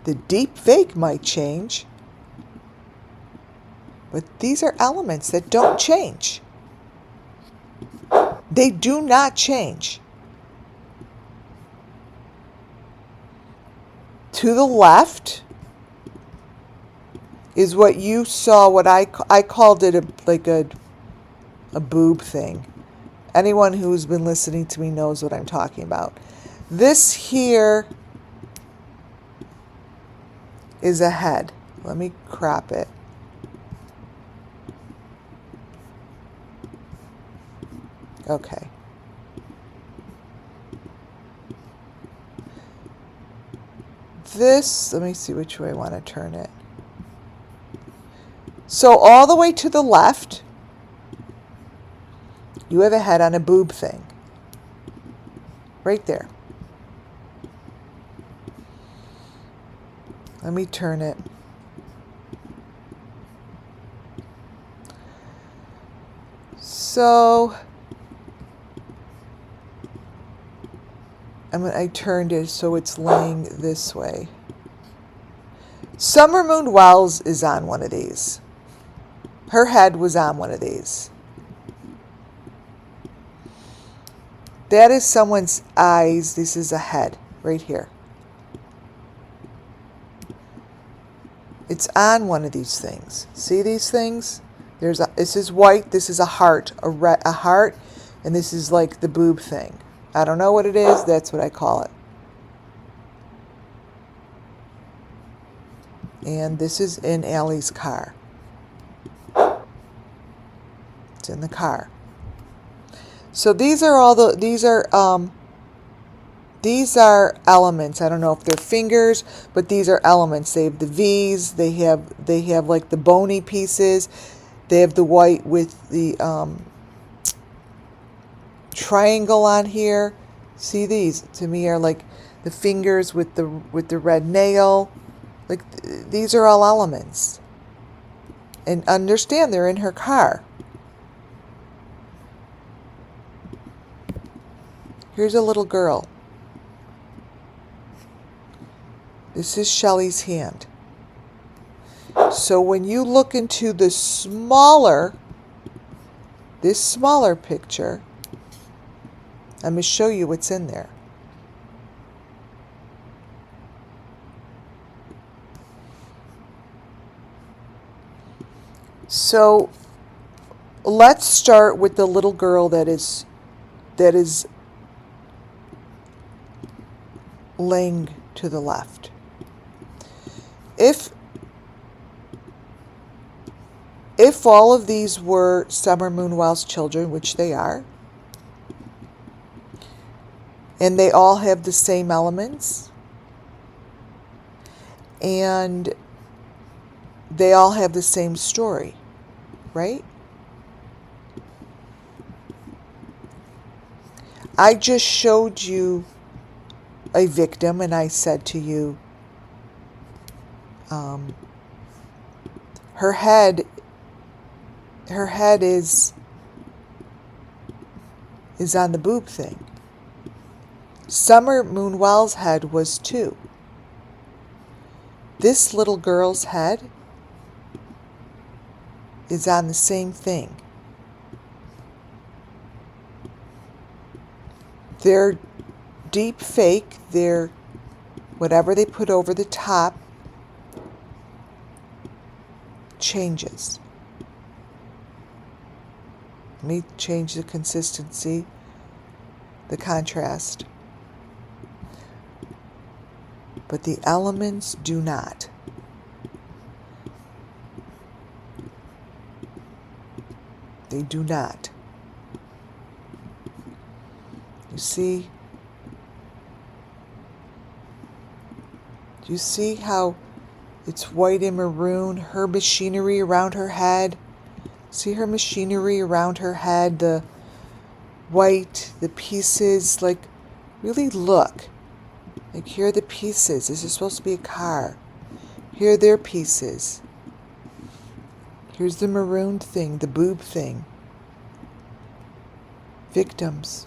The deep fake might change, but these are elements that don't change. They do not change. To the left is what you saw, what I called it a boob thing. Anyone who's been listening to me knows what I'm talking about. This here is a head. Let me crop it. Okay. This, let me see which way I want to turn it. So all the way to the left, you have a head on a boob thing. Right there. Let me turn it. So I turned it so it's laying this way. Summer Moon Wells is on one of these. Her head was on one of these. That is someone's eyes. This is a head right here. It's on one of these things. See these things? This is white. This is a heart, a heart, and this is like the boob thing. I don't know what it is. That's what I call it. And this is in Allie's car. It's in the car. So these are all the these are elements. I don't know if they're fingers, but these are elements. They have the V's. They have like the bony pieces. They have the white with the triangle on here. See, these to me are like the fingers with the red nail. Like these are all elements. And understand they're in her car. Here's a little girl. This is Shelley's hand. So when you look into this smaller picture, I'm going to show you what's in there. So let's start with the little girl that is laying to the left. If all of these were Summer Moon Wells children, which they are, and they all have the same elements, and they all have the same story, right? I just showed you a victim, and I said to you, her head is on the boob thing. Summer Moon Wells' head was too. This little girl's head is on the same thing. They're deep fake. They're whatever they put over the top changes. Let me change the consistency, the contrast. But the elements do not. They do not. You see? Do you see how it's white and maroon? Her machinery around her head. See her machinery around her head, the white, the pieces, like really look. Like here are the pieces. This is supposed to be a car. Here are their pieces. Here's the maroon thing, the boob thing. Victims.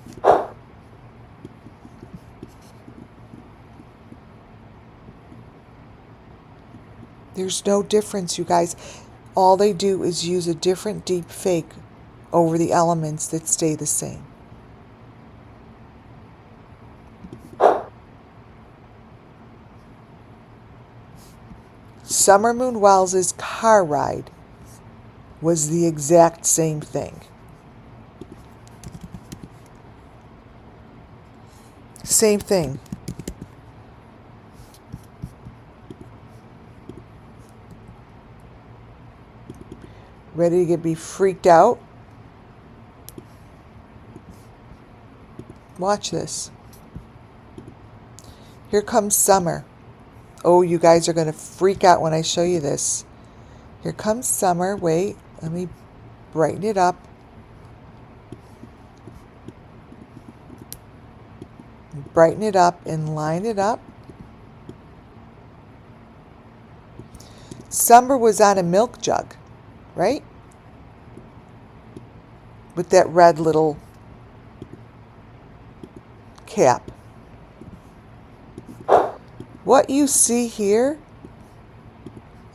There's no difference, you guys. All they do is use a different deep fake over the elements that stay the same. Summer Moon Wells' car ride was the exact same thing. Same thing. Ready to be freaked out? Watch this. Here comes Summer. Oh, you guys are going to freak out when I show you this. Here comes Summer. Wait, let me brighten it up. Brighten it up and line it up. Summer was on a milk jug, right? With that red little cap. What you see here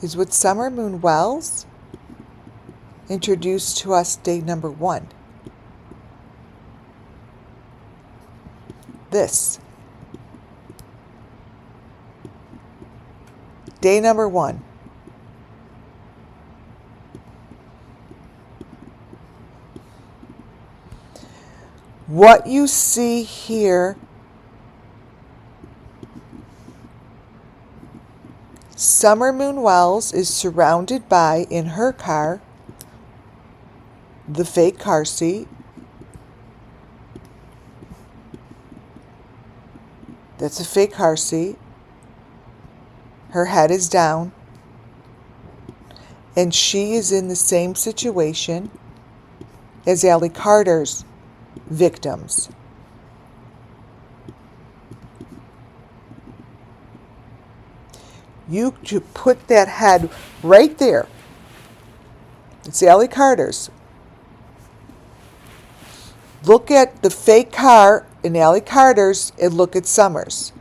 is what Summer Moon Wells introduced to us day number 1. This. Day number 1. What you see here Summer Moon Wells is surrounded by, in her car, the fake car seat. That's a fake car seat. Her head is down. And she is in the same situation as Allie Carter's victims. You to put that head right there. It's Allie Carter's. Look at the fake car in Allie Carter's and look at Summers.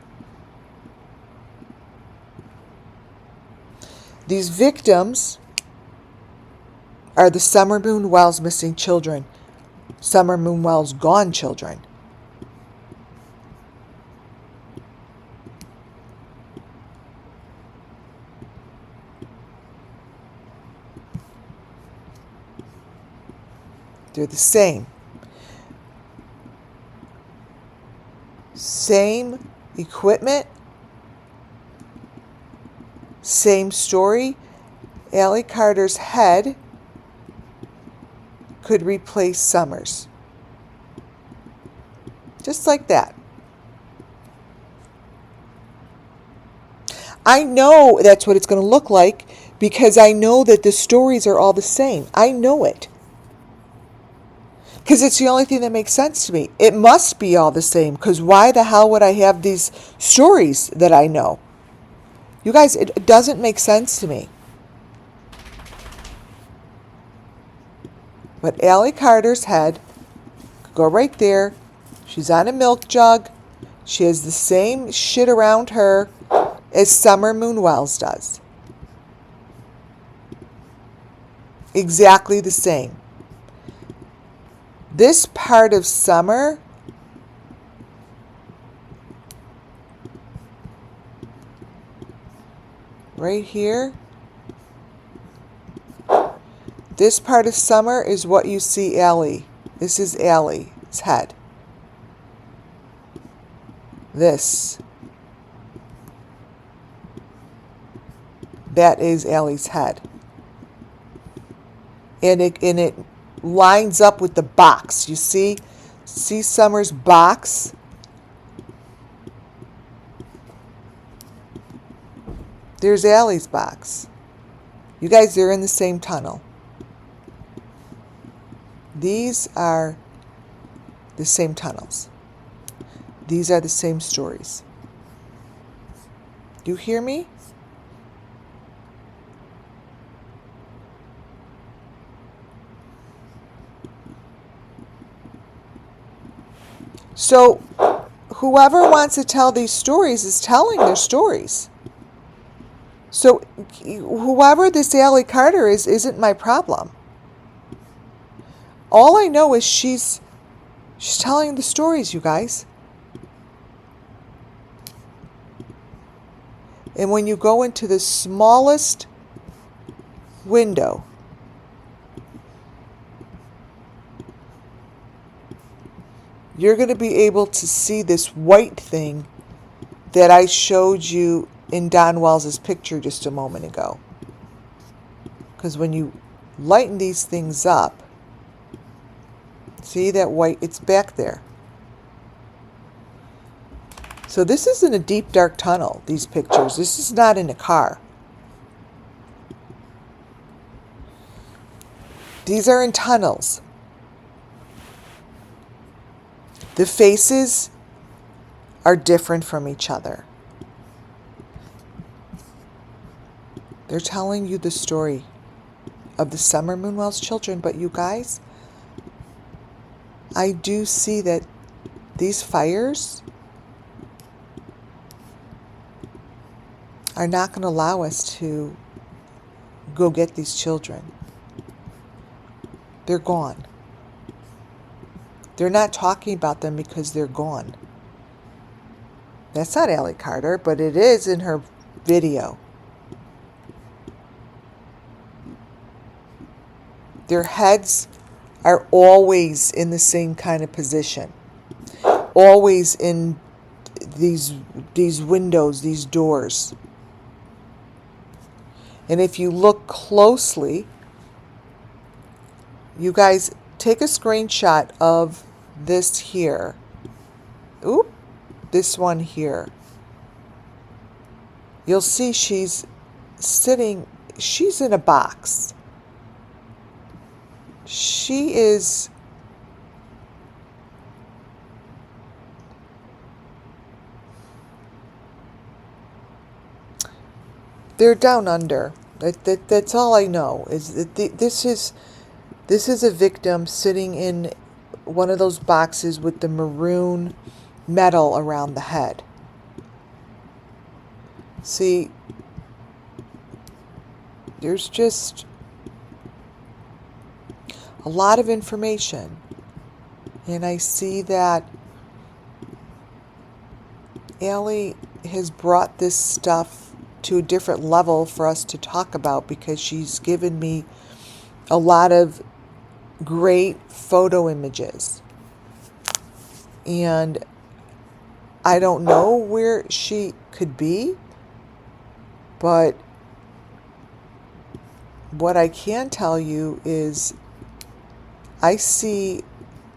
These victims are the Summer Moon Wells missing children. Summer Moon Wells gone children. They're the same. Same equipment, same story. Allie Carter's head could replace Summer's. Just like that. I know that's what it's going to look like because I know that the stories are all the same. I know it. Because it's the only thing that makes sense to me. It must be all the same, because why the hell would I have these stories that I know? You guys, it doesn't make sense to me. But Allie Carter's head, go right there. She's on a milk jug. She has the same shit around her as Summer Moon Wells does. Exactly the same. This part of Summer right here, this part of Summer is what you see Allie. This is Allie's head. This. That is Allie's head. And it lines up with the box. You see Summer's box? There's Allie's box. You guys, they're in the same tunnel. These are the same tunnels. These are the same stories. You hear me? So whoever wants to tell these stories is telling their stories. So whoever this Allie Carter is isn't my problem. All I know is she's telling the stories, you guys. And when you go into the smallest window, you're going to be able to see this white thing that I showed you in Don Wells's picture just a moment ago. Because when you lighten these things up, see that white? It's back there. So this isn't a deep, dark tunnel, these pictures. This is not in a car. These are in tunnels. The faces are different from each other. They're telling you the story of the Summer Moon Wells children, but you guys, I do see that these fires are not going to allow us to go get these children. They're gone. They're not talking about them because they're gone. That's not Allie Carter, but it is in her video. Their heads are always in the same kind of position. Always in these windows, these doors. And if you look closely, you guys take a screenshot of this here. Oop, this one here. You'll see she's sitting, she's in a box. She is they're down under. That's all I know. Is that this is a victim sitting in one of those boxes with the maroon metal around the head. See, there's just a lot of information, and I see that Allie has brought this stuff to a different level for us to talk about, because she's given me a lot of great photo images. And I don't know where she could be, but what I can tell you is I see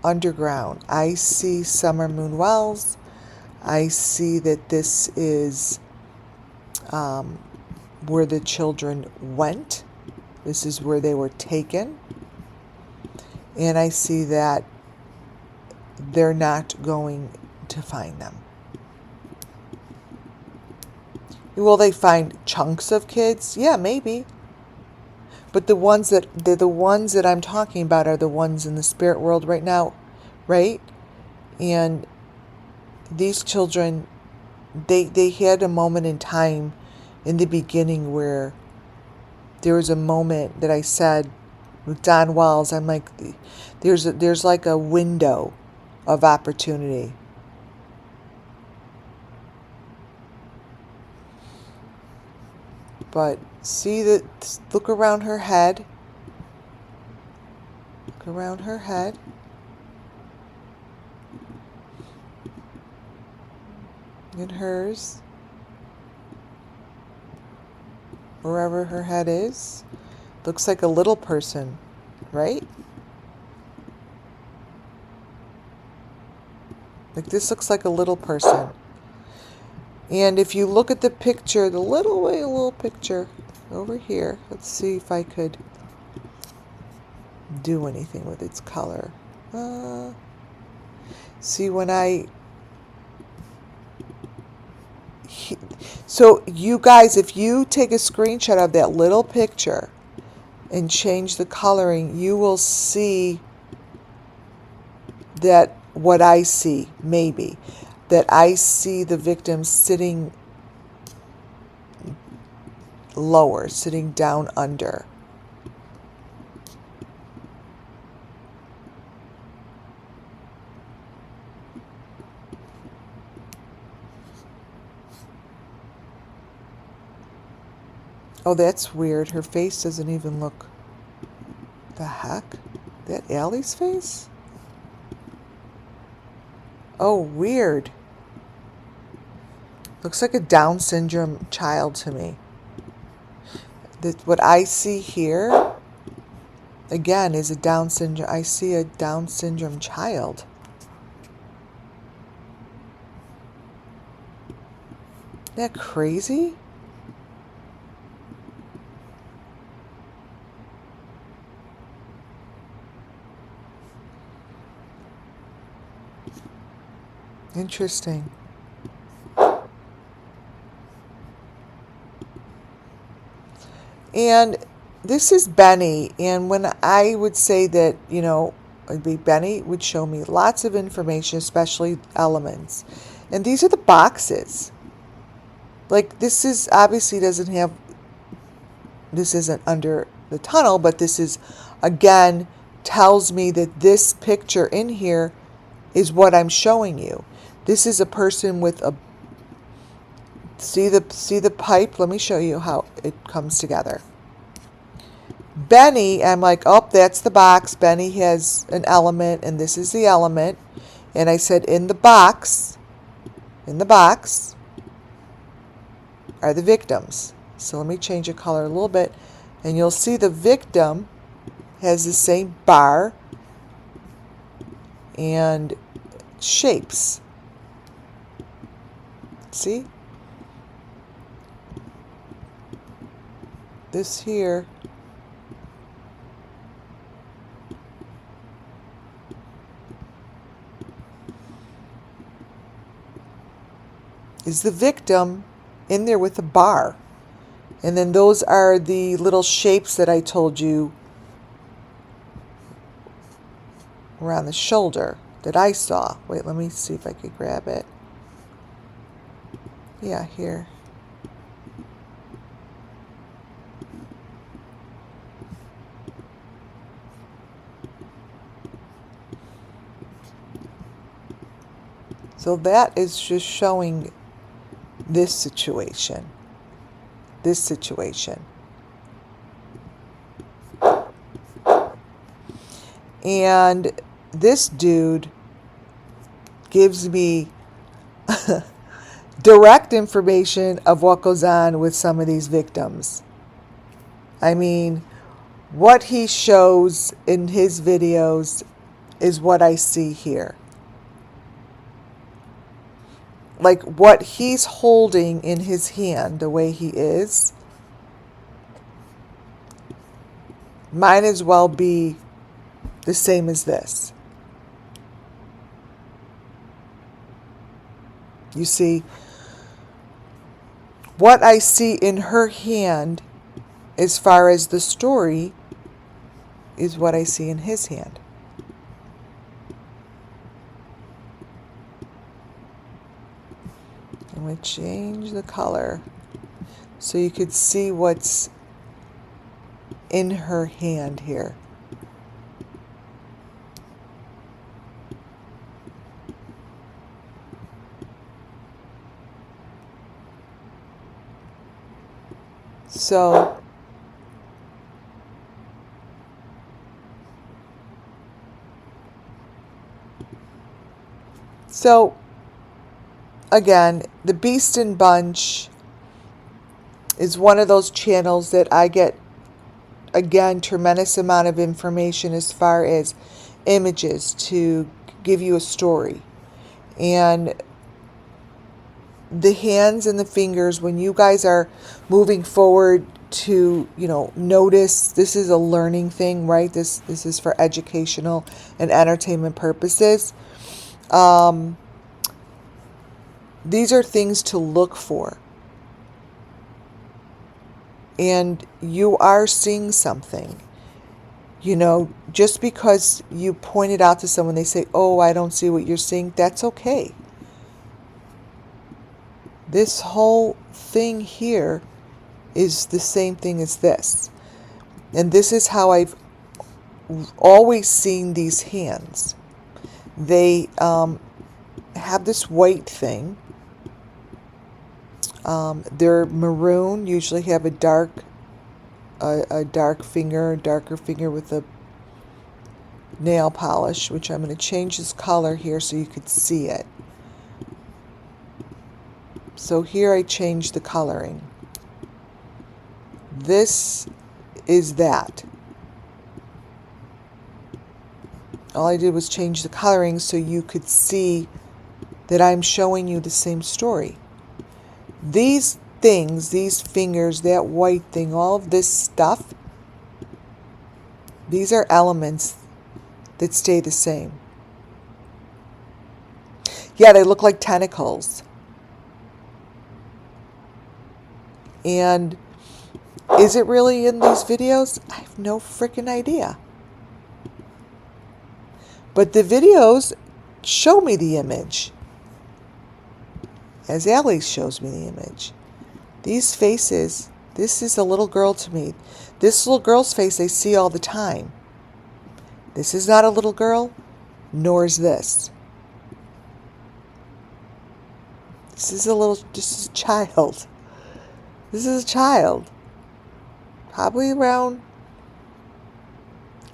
underground. I see Summer Moon Wells. I see that this is where the children went. This is where they were taken. And I see that they're not going to find them. Will they find chunks of kids? Yeah, maybe. But the ones that I'm talking about are the ones in the spirit world right now, right? And these children, they had a moment in time in the beginning where there was a moment that I said with Don Wells, I'm like, there's like a window of opportunity. But see that, look around her head. Look around her head. And hers. Wherever her head is. Looks like a little person, right? Like this looks like a little person. And if you look at the picture, the little picture over here, let's see if I could do anything with its color. See when so you guys, if you take a screenshot of that little picture and change the coloring, you will see that what I see, maybe, that I see the victim sitting lower, sitting down under. Oh, that's weird. Her face doesn't even look... The heck? That Allie's face? Oh, weird. Looks like a Down syndrome child to me. What I see here, again, is a Down syndrome. I see a Down syndrome child. Isn't that crazy? Interesting. And this is Benny, and when I would say that, you know, Benny would show me lots of information, especially elements. And these are the boxes. Like, this is obviously doesn't have, this isn't under the tunnel, but this is, again, tells me that this picture in here is what I'm showing you. This is a person with a, see the pipe? Let me show you how it comes together. Benny, I'm like, oh, that's the box. Benny has an element, and this is the element. And I said, in the box are the victims. So let me change the color a little bit, and you'll see the victim has the same bar and shapes. See? This here is the victim in there with a bar. And then those are the little shapes that I told you around the shoulder that I saw. Wait, let me see if I could grab it. Yeah, here. So that is just showing this situation. This situation. And this dude gives me direct information of what goes on with some of these victims. I mean, what he shows in his videos is what I see here. Like what he's holding in his hand, the way he is, might as well be the same as this. You see, what I see in her hand, as far as the story, is what I see in his hand. I'm going to change the color so you could see what's in her hand here. So again, the Beast and Bunch is one of those channels that I get, again, tremendous amount of information as far as images to give you a story. And the hands and the fingers, when you guys are moving forward to, notice, this is a learning thing, right? This is for educational and entertainment purposes. These are things to look for. And you are seeing something. Just because you point it out to someone, they say, oh, I don't see what you're seeing, that's okay. This whole thing here is the same thing as this. And this is how I've always seen these hands. They have this white thing. They're maroon, usually have a darker finger with a nail polish, which I'm going to change this color here so you could see it. So here I changed the coloring. This is that. All I did was change the coloring so you could see that I'm showing you the same story. These things, these fingers, that white thing, all of this stuff, these are elements that stay the same. Yeah, they look like tentacles. And is it really in these videos? I have no freaking idea. But the videos show me the image, as Allie shows me the image. These faces, this is a little girl to me. This little girl's face I see all the time. This is not a little girl, nor is this. This is a child. This is a child. Probably around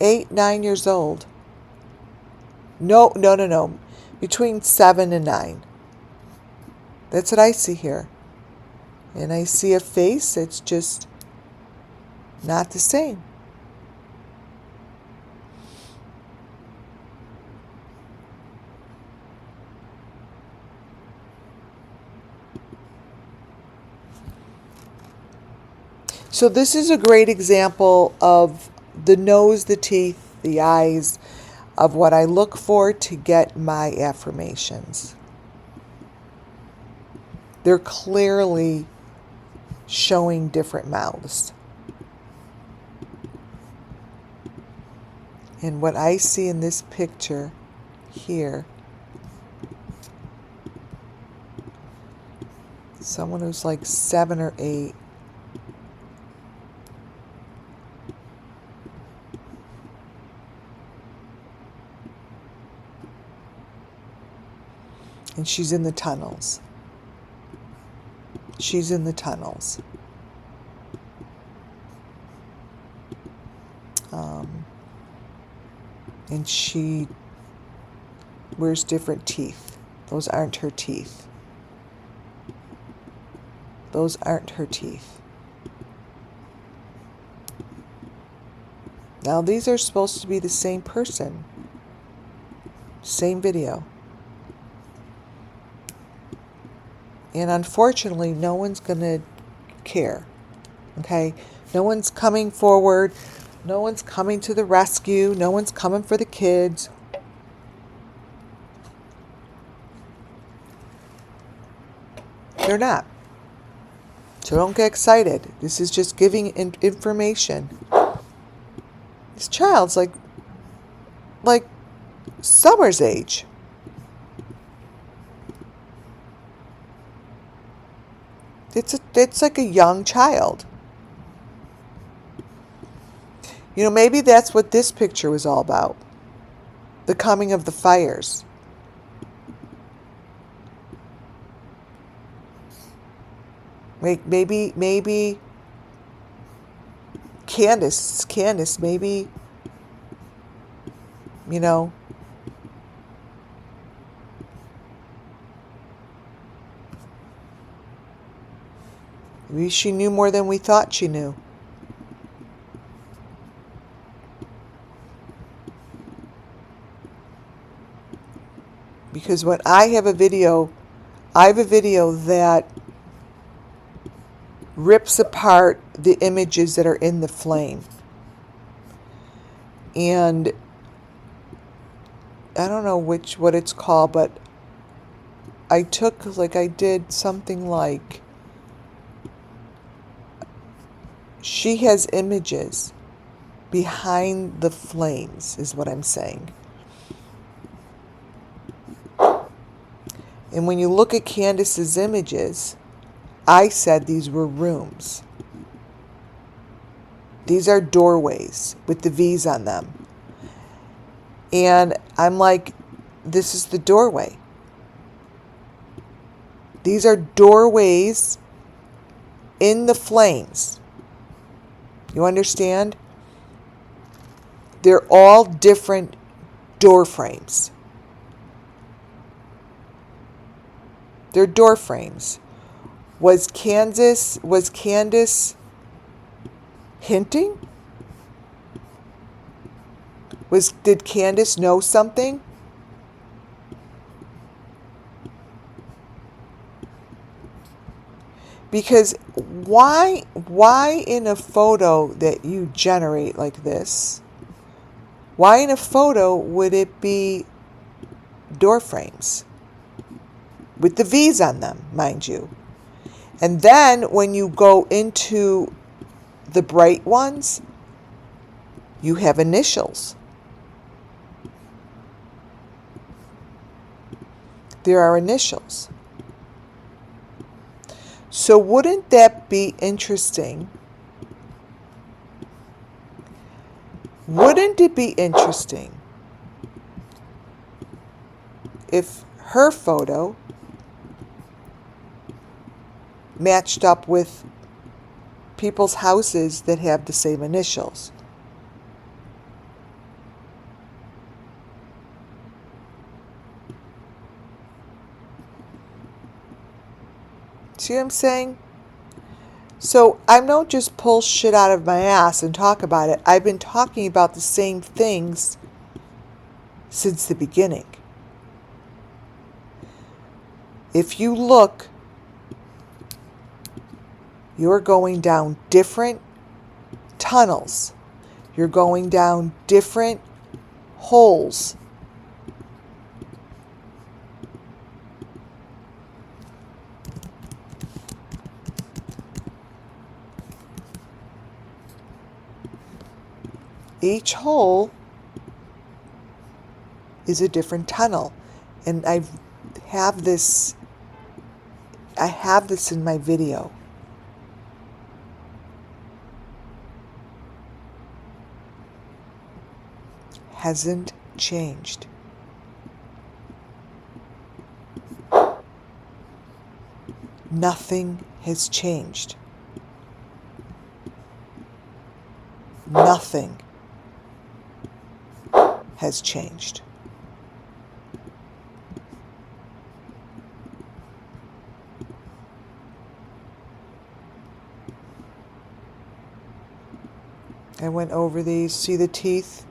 8, 9 years old. No. Between 7 and 9. That's what I see here. And I see a face that's just not the same. So this is a great example of the nose, the teeth, the eyes, of what I look for to get my affirmations. They're clearly showing different mouths. And what I see in this picture here, someone who's like 7 or 8. And she's in the tunnels. She's in the tunnels. And she wears different teeth. Those aren't her teeth. Those aren't her teeth. Now these are supposed to be the same person. Same video. And unfortunately, no one's going to care. Okay? No one's coming forward. No one's coming to the rescue. No one's coming for the kids. They're not. So don't get excited. This is just giving information. This child's like Summer's age. It's like a young child. You know, maybe that's what this picture was all about. The coming of the fires. Maybe Candace, maybe, you know, maybe she knew more than we thought she knew. Because when I have a video that rips apart the images that are in the flame. And I don't know what it's called, but I did something like, she has images behind the flames, is what I'm saying. And when you look at Candace's images, I said these were rooms. These are doorways with the V's on them. And I'm like, this is the doorway. These are doorways in the flames. You understand? They're all different door frames. They're door frames. Was Candace hinting? Did Candace know something? Because why in a photo that you generate like this, why in a photo would it be door frames? With the V's on them, mind you. And then when you go into the bright ones, you have initials. There are initials. So wouldn't that be interesting? Wouldn't it be interesting if her photo matched up with people's houses that have the same initials? See what I'm saying? So I don't just pull shit out of my ass and talk about it. I've been talking about the same things since the beginning. If you look, you're going down different tunnels. You're going down different holes. Each hole is a different tunnel. And I have this in my video. Hasn't changed. Nothing has changed. Nothing. has changed. I went over these. See the teeth?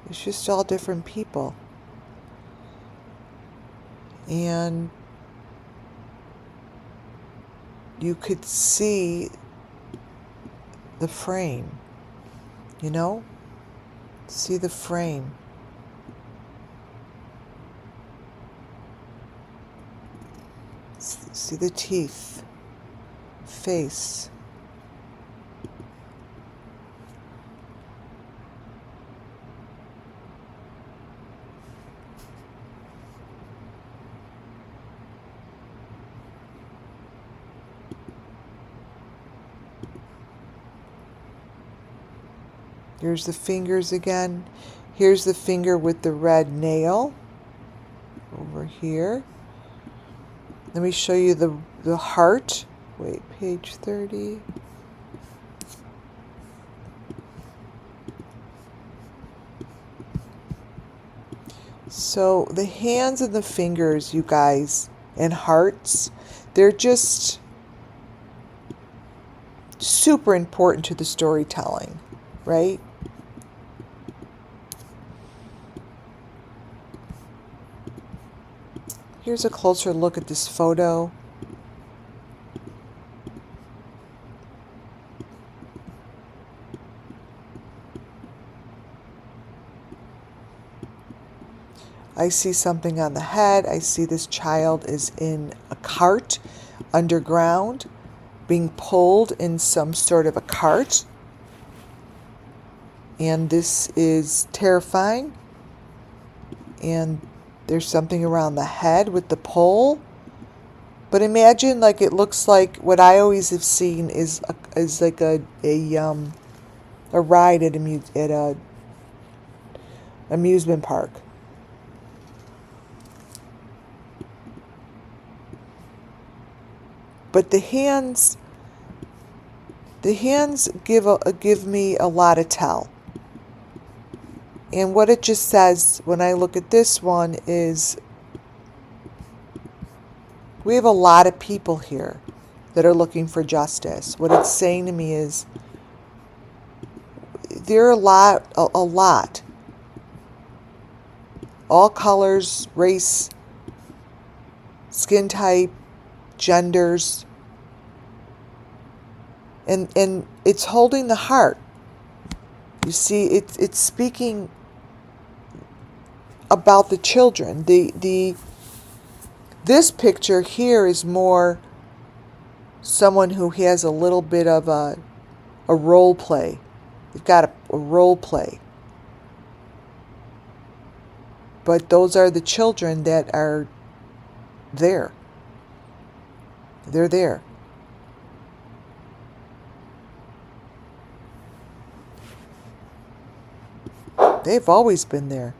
It's just all different people. And you could see the frame, you know? See the frame. See the teeth, face. Here's the fingers again. Here's the finger with the red nail over here. Let me show you the heart. Wait, page 30. So the hands and the fingers, you guys, and hearts, they're just super important to the storytelling, right? Here's a closer look at this photo. I see something on the head. I see this child is in a cart underground, being pulled in some sort of a cart. And this is terrifying. And there's something around the head with the pole. But imagine, like, it looks like what I always have seen is like a ride at a amusement park. But the hands give me a lot of tell. And what it just says when I look at this one is we have a lot of people here that are looking for justice. What it's saying to me is there are a lot. All colors, race, skin type, genders. And it's holding the heart. You see, it's speaking about the children. This picture here is more someone who has a little bit of a role play. They've got a role play. But those are the children that are there. They're there. They've always been there.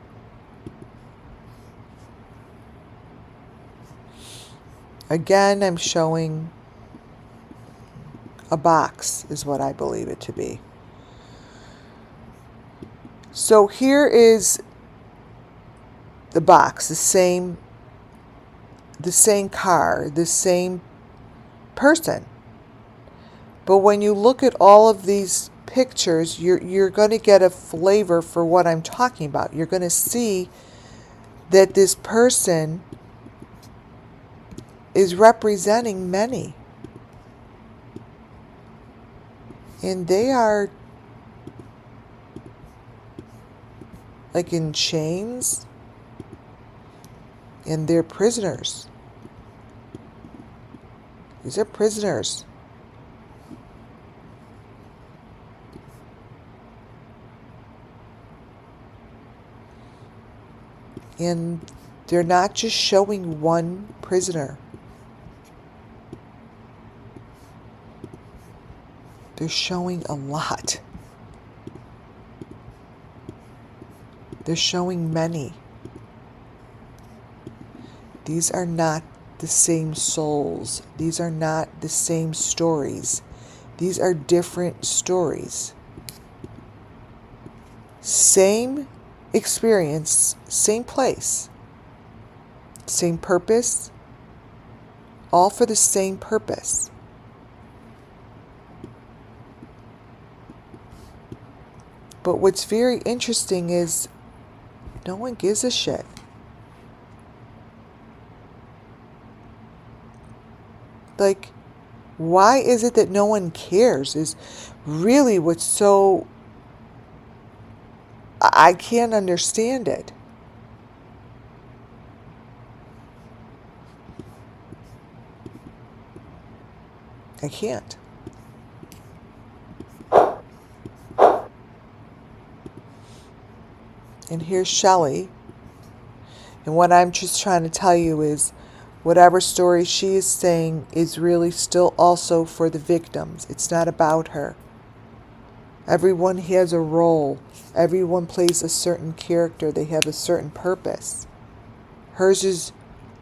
Again, I'm showing a box is what I believe it to be. So here is the box, the same car, the same person. But when you look at all of these pictures, you're going to get a flavor for what I'm talking about. You're going to see that this person is representing many. And they are like in chains, and they're prisoners. These are prisoners. And they're not just showing one prisoner. They're showing a lot. They're showing many. These are not the same souls. These are not the same stories. These are different stories. Same experience, same place, same purpose, all for the same purpose. But what's very interesting is no one gives a shit. Like, why is it that no one cares is really what's so... I can't understand it. I can't. And here's Shelley. And what I'm just trying to tell you is whatever story she is saying is really still also for the victims. It's not about her. Everyone has a role. Everyone plays a certain character. They have a certain purpose. Hers is,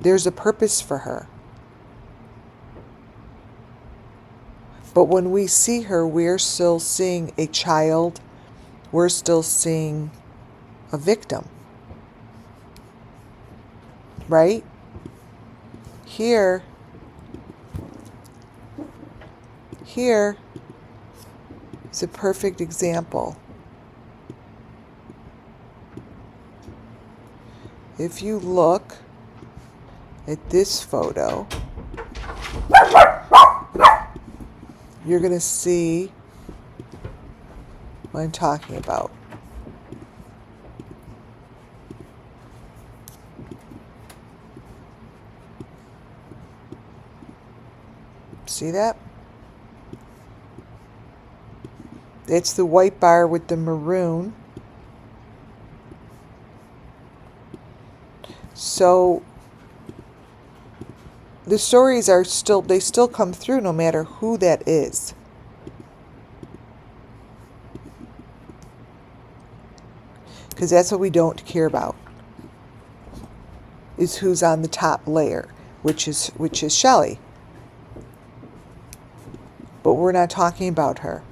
there's a purpose for her. But when we see her, we're still seeing a child. We're still seeing a victim. Right? Here is a perfect example. If you look at this photo, you're going to see what I'm talking about. See that? It's the white bar with the maroon. So the stories are still, they still come through no matter who that is. Because that's what we don't care about, is who's on the top layer, which is Shelley. But we're not talking about her.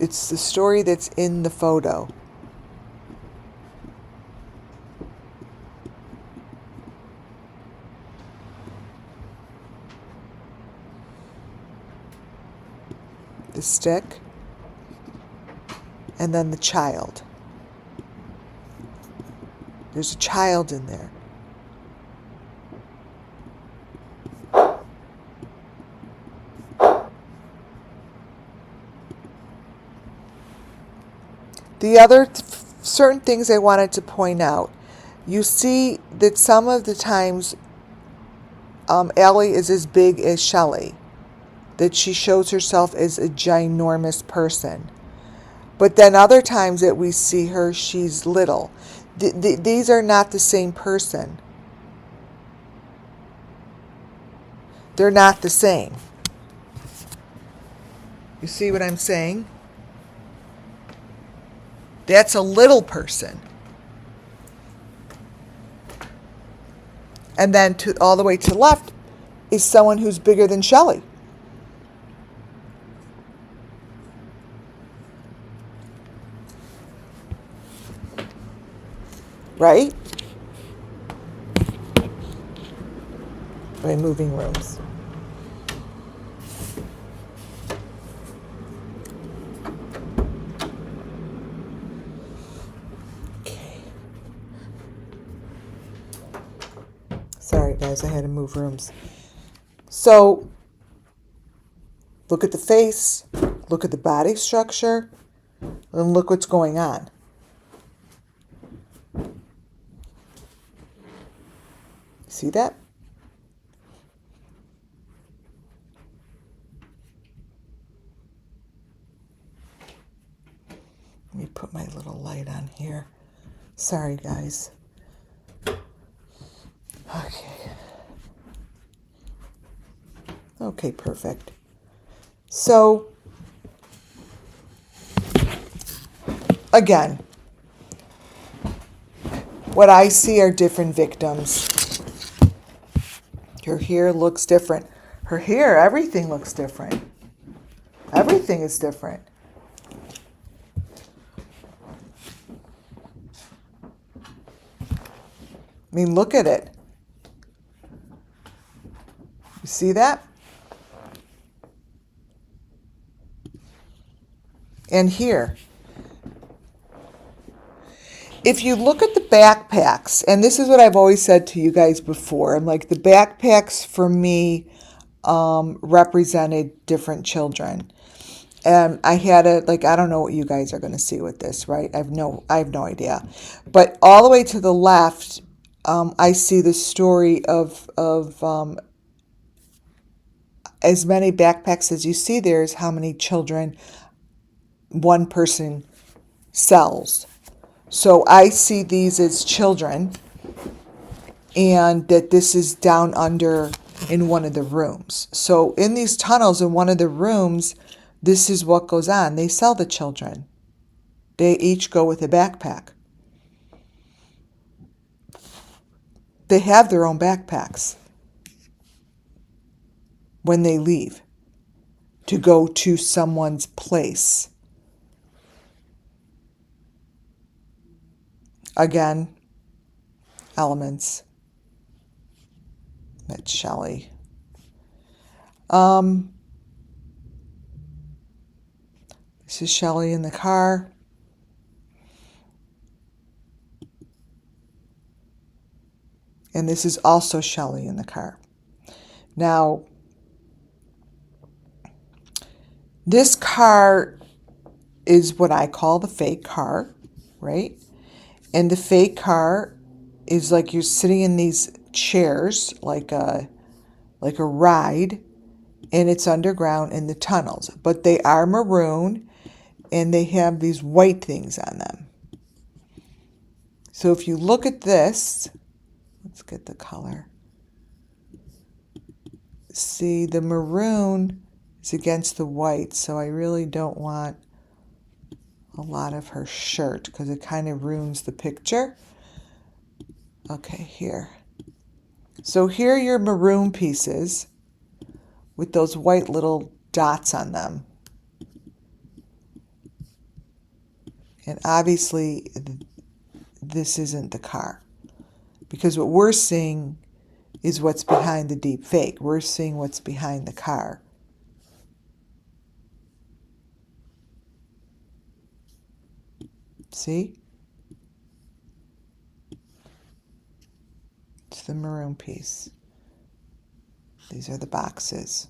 It's the story that's in the photo. The stick, and then the child. There's a child in there. The other certain things I wanted to point out. You see that some of the times Allie is as big as Shelley. That she shows herself as a ginormous person. But then other times that we see her, she's little. These are not the same person. They're not the same. You see what I'm saying? That's a little person. And then all the way to the left is someone who's bigger than Shelley. Right? By moving rooms. Okay. Sorry guys, I had to move rooms. So, look at the face, look at the body structure, and look what's going on. See that? Let me put my little light on here. Sorry, guys. Okay. Okay, perfect. So, again, what I see are different victims. Her hair looks different. Her hair, everything looks different. Everything is different. I mean, look at it. You see that? And here. If you look at the backpacks, and this is what I've always said to you guys before, I'm like, the backpacks for me represented different children. And I had I don't know what you guys are going to see with this, right? I have no idea. But all the way to the left, I see the story of as many backpacks as you see there is how many children one person sells. So I see these as children, and that this is down under in one of the rooms. So in these tunnels in one of the rooms, this is what goes on. They sell the children. They each go with a backpack. They have their own backpacks when they leave to go to someone's place. Again, elements. That's Shelley. This is Shelley in the car. And this is also Shelley in the car. Now, this car is what I call the fake car, right? And the fake car is like you're sitting in these chairs, like a ride, and it's underground in the tunnels. But they are maroon, and they have these white things on them. So if you look at this, let's get the color. See, the maroon is against the white, so I really don't want a lot of her shirt because it kind of ruins the picture. Okay, here. So here are your maroon pieces with those white little dots on them. And obviously, this isn't the car. Because what we're seeing is what's behind the deep fake. We're seeing what's behind the car. See? It's the maroon piece. These are the boxes.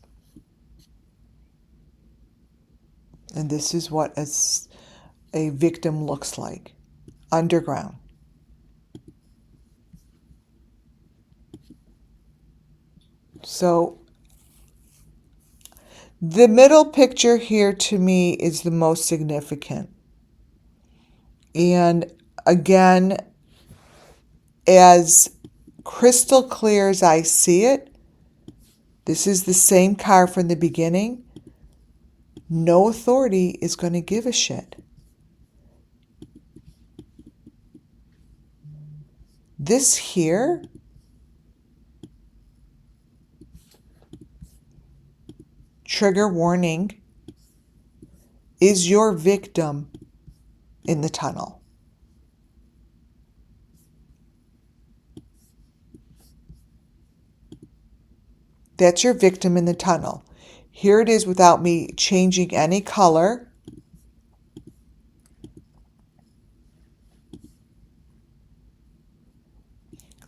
And this is what a victim looks like. Underground. So the middle picture here to me is the most significant. And again, as crystal clear as I see it, this is the same car from the beginning. No authority is going to give a shit. This here trigger warning is your victim in the tunnel. That's your victim in the tunnel. Here it is without me changing any color.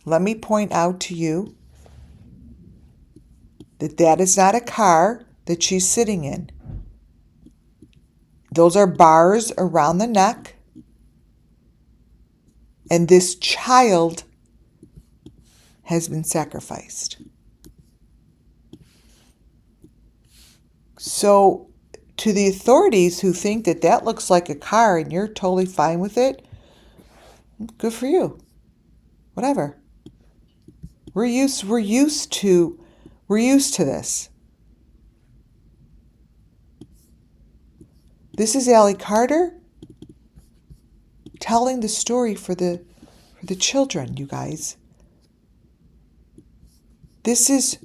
Let me point out to you that that is not a car that she's sitting in. Those are bars around the neck. And this child has been sacrificed. So to the authorities who think that that looks like a car and you're totally fine with it, good for you. Whatever. We're used to this. This is Allie Carter telling the story for the children, you guys. This is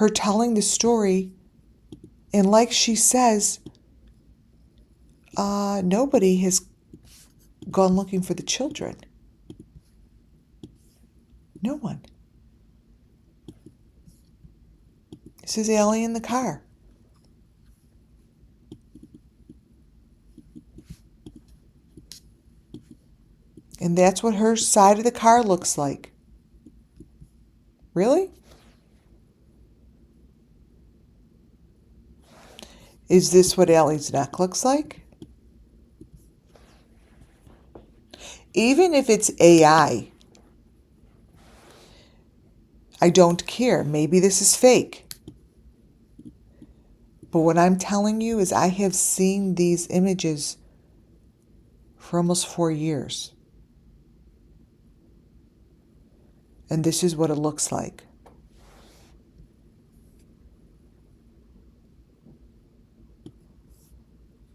her telling the story. And like she says, nobody has gone looking for the children. No one. This is Allie in the car. And that's what her side of the car looks like. Really? Is this what Allie's neck looks like? Even if it's AI, I don't care. Maybe this is fake. But what I'm telling you is I have seen these images for almost 4 years. And this is what it looks like.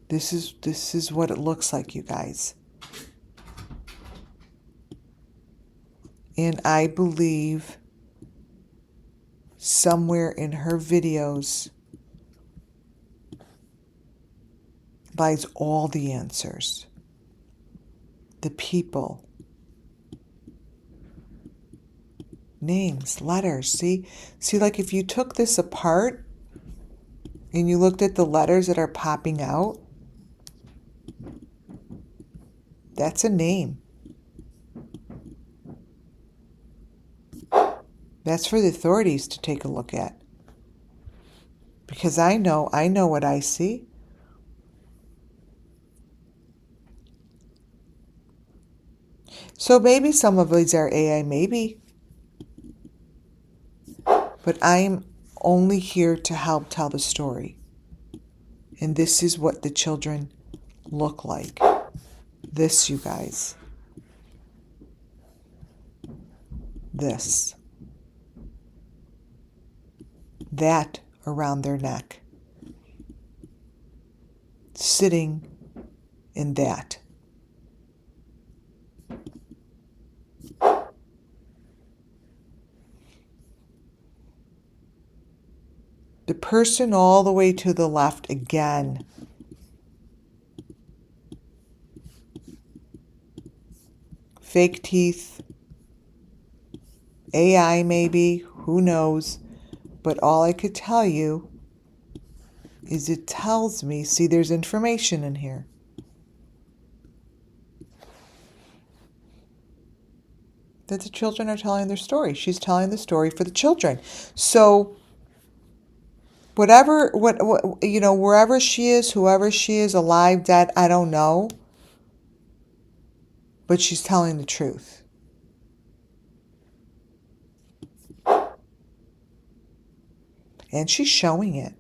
This is what it looks like, you guys. And I believe somewhere in her videos lies all the answers. The people. Names, letters. See, like if you took this apart and you looked at the letters that are popping out, that's a name. That's for the authorities to take a look at. Because I know what I see. So maybe some of these are AI, maybe. But I'm only here to help tell the story. And this is what the children look like. This, you guys. This. That around their neck. Sitting in that. The person all the way to the left again. Fake teeth. AI maybe, who knows. But all I could tell you is it tells me, see, there's information in here. That the children are telling their story. She's telling the story for the children. So whatever, wherever she is, whoever she is, alive, dead, I don't know. But she's telling the truth. And she's showing it.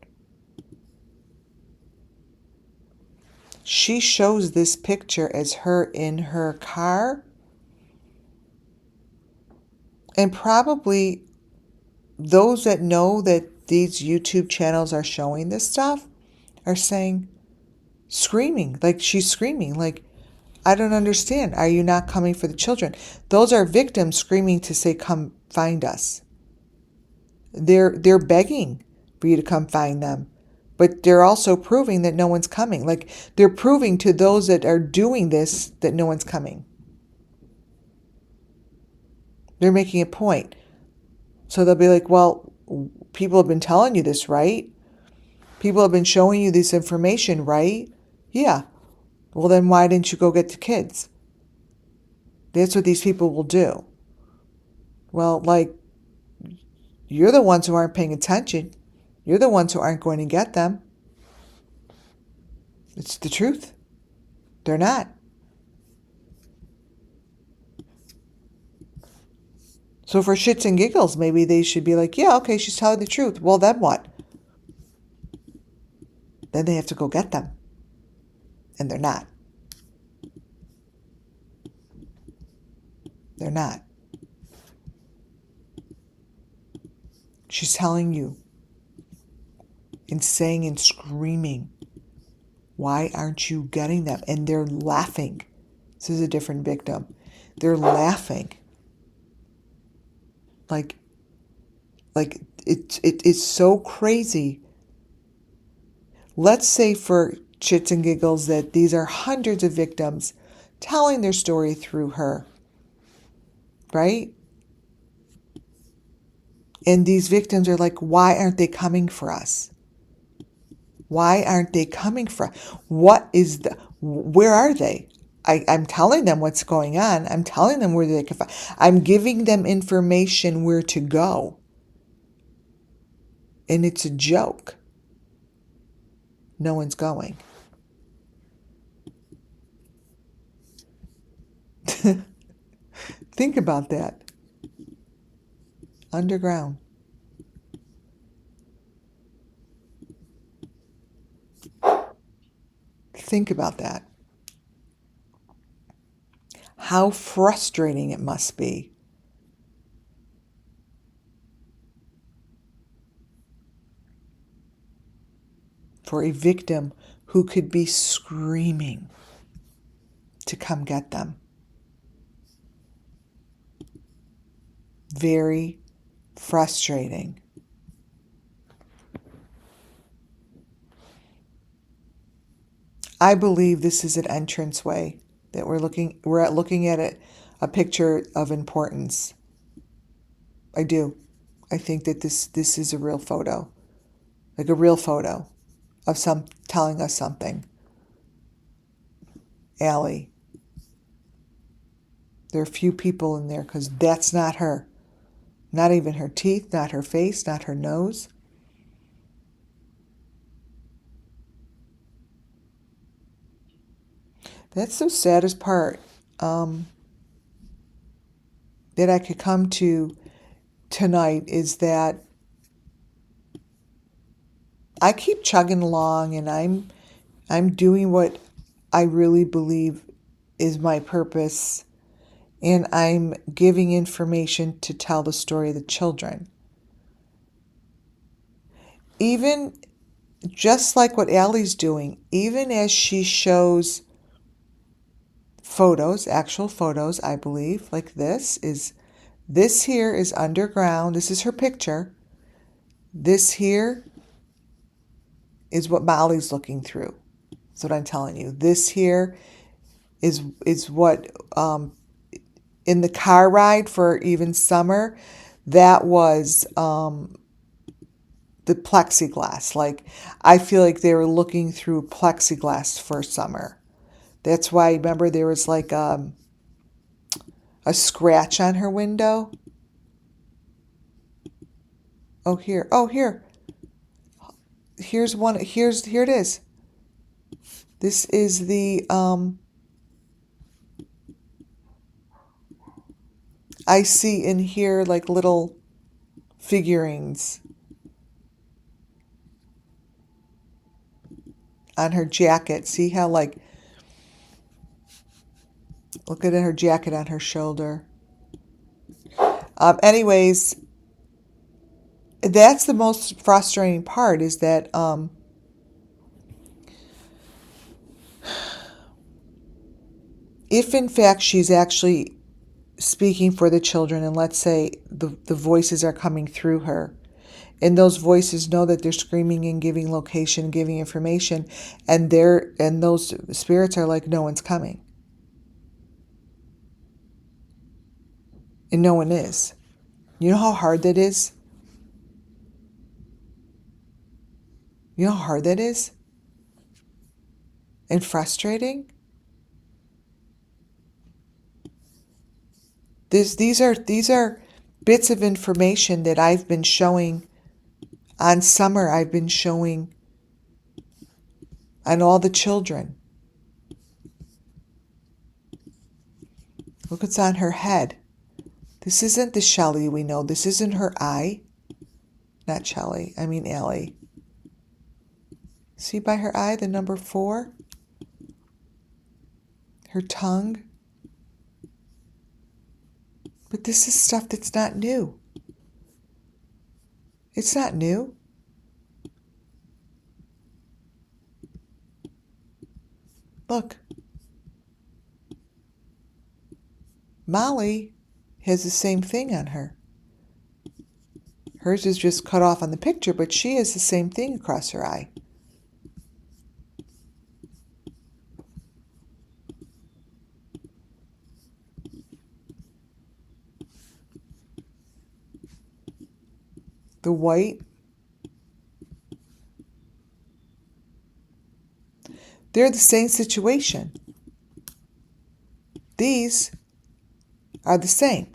She shows this picture as her in her car. And probably those that know that these YouTube channels are showing this stuff are saying, screaming, like she's screaming, like, I don't understand. Are you not coming for the children? Those are victims screaming to say, come find us. They're begging for you to come find them. But they're also proving that no one's coming. Like, they're proving to those that are doing this that no one's coming. They're making a point. So they'll be like, well, people have been telling you this, right? People have been showing you this information, right? Yeah. Well, then why didn't you go get the kids? That's what these people will do. Well, like, you're the ones who aren't paying attention. You're the ones who aren't going to get them. It's the truth. They're not. So for shits and giggles, maybe they should be like, yeah, okay, she's telling the truth. Well, then what? Then they have to go get them. And they're not. They're not. She's telling you and saying and screaming, why aren't you getting them? And they're laughing. This is a different victim. They're laughing. Like it is so crazy. Let's say for chits and giggles that these are hundreds of victims telling their story through her, right? And these victims are like, why aren't they coming for us? Why aren't they coming for us? Where are they? I'm telling them what's going on. I'm telling them where they can find. I'm giving them information where to go. And it's a joke. No one's going. Think about that. Underground. Think about that. How frustrating it must be. For a victim who could be screaming to come get them. Very frustrating. I believe this is an entranceway that we're looking at it, a picture of importance. I do. I think that this is a real photo. Like a real photo of some telling us something. Allie. There are a few people in there because that's not her. Not even her teeth, not her face, not her nose. That's the saddest part that I could come to tonight is that I keep chugging along and I'm doing what I really believe is my purpose, and I'm giving information to tell the story of the children. Even just like what Allie's doing, even as she shows photos, actual photos, I believe, like this here is underground. This is her picture. This here is what Molly's looking through. That's what I'm telling you. This here is what in the car ride for even summer, that was the plexiglass. Like, I feel like they were looking through plexiglass for summer. That's why, remember, there was like a scratch on her window. Oh, here. Oh, here. Here's one. Here it is. This is the, I see in here like little figurines on her jacket. See how, like, look at her jacket on her shoulder. Anyways, that's the most frustrating part, is that if in fact she's actually speaking for the children, and let's say the voices are coming through her, and those voices know that they're screaming and giving location, giving information, and those spirits are like, no one's coming. And no one is. You know how hard that is? You know how hard that is? And frustrating? These are bits of information that I've been showing on summer. I've been showing on all the children. Look what's on her head. This isn't the Shelley we know. This isn't her eye. Not Shelley, I mean Allie. See by her eye, the number 4? Her tongue. But this is stuff that's not new. It's not new. Look. Molly has the same thing on her. Hers is just cut off on the picture, but she has the same thing across her eye. The white, they're the same situation. These are the same.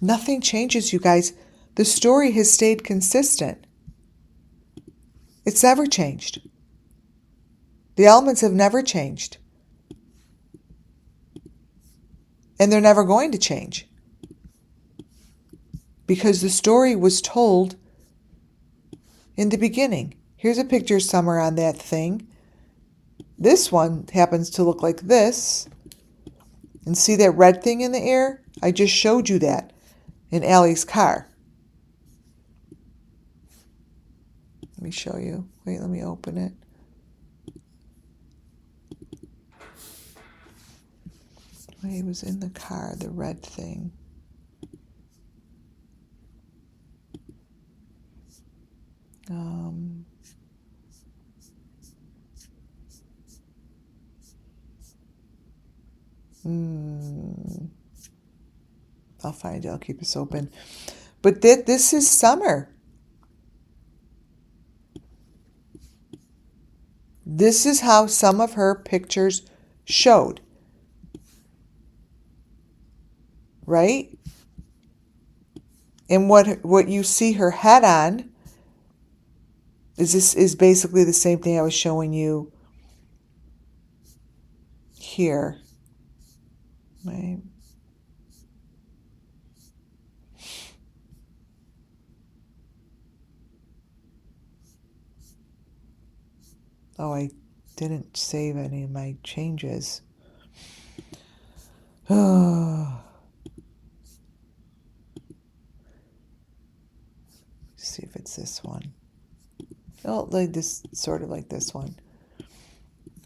Nothing changes, you guys. The story has stayed consistent. It's never changed. The elements have never changed. And they're never going to change. Because the story was told in the beginning. Here's a picture of summer on that thing. This one happens to look like this. And see that red thing in the air? I just showed you that in Allie's car. Let me show you. Wait, let me open it. Wait, it was in the car, the red thing. I'll find it. I'll keep this open. But this is summer. This is how some of her pictures showed. Right? And what you see her head on is basically the same thing I was showing you here. Right. Oh, I didn't save any of my changes. Oh. See if it's this one. Oh, like this, sort of like this one.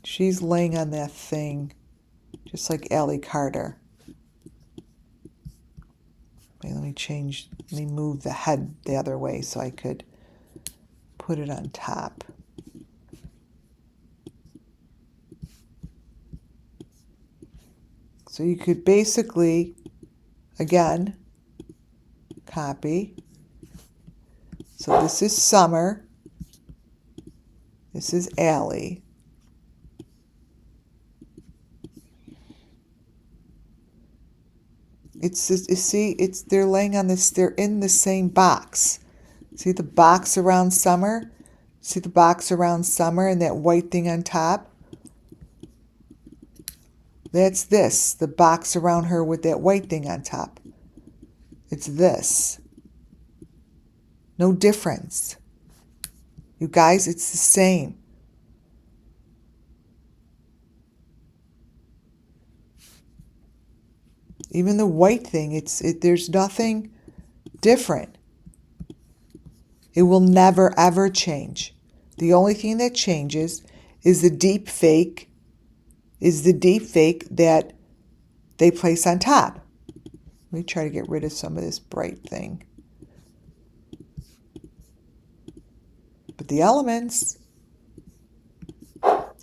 She's laying on that thing, just like Allie Carter. Wait, let me move the head the other way so I could put it on top. So you could basically, again, copy. So this is Summer. This is Allie. They're laying on this, they're in the same box. See the box around Summer? See the box around Summer and that white thing on top? That's this, the box around her with that white thing on top. It's this. No difference. You guys, it's the same. Even the white thing, there's nothing different. It will never, ever change. The only thing that changes is the deep fake that they place on top. Let me try to get rid of some of this bright thing. But the elements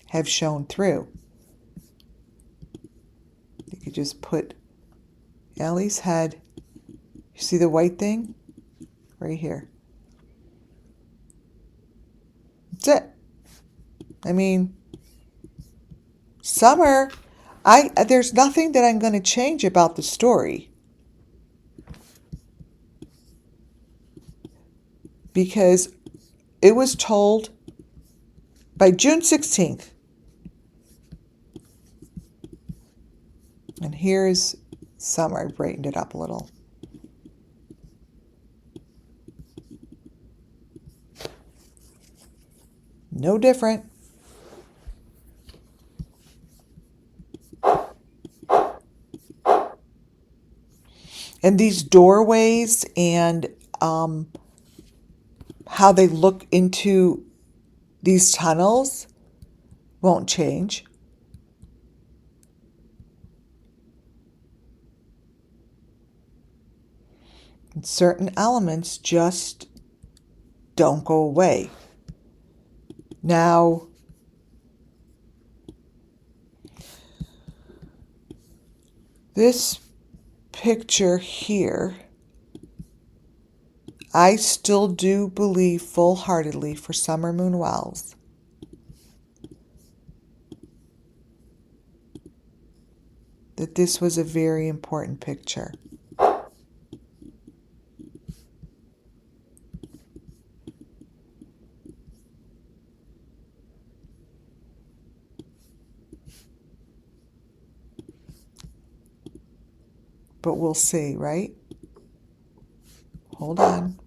have shown through. You could just put Allie's head. You see the white thing? Right here. That's it. I mean, Summer, there's nothing that I'm going to change about the story. Because it was told by June 16th. And here's Summer. I brightened it up a little. No different. And these doorways and how they look into these tunnels won't change. And certain elements just don't go away. Now, this picture here, I still do believe full-heartedly for Summer Moon Wells that this was a very important picture. But we'll see, right? Hold on.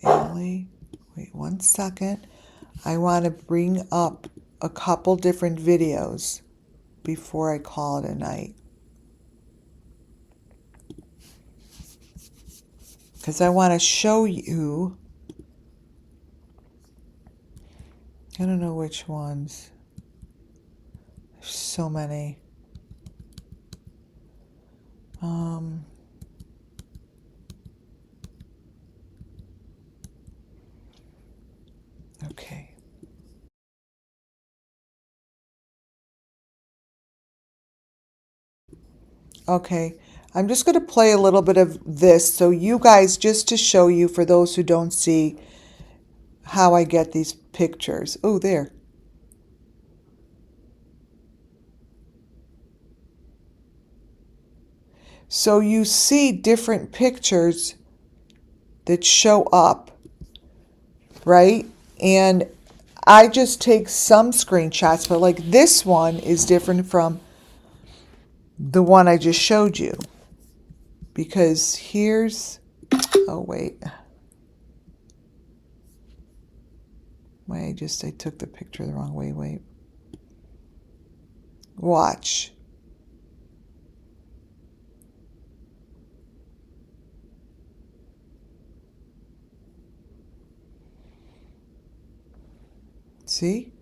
Ellie, wait 1 second. I want to bring up a couple different videos before I call it a night. Because I want to show you, I don't know which ones. There's so many. Okay. Okay, I'm just going to play a little bit of this so you guys, just to show you, for those who don't see how I get these pictures. Oh, there. So you see different pictures that show up, right? And I just take some screenshots, but like this one is different from the one I just showed you. Because here's, oh wait. I took the picture the wrong way, wait. Watch. See?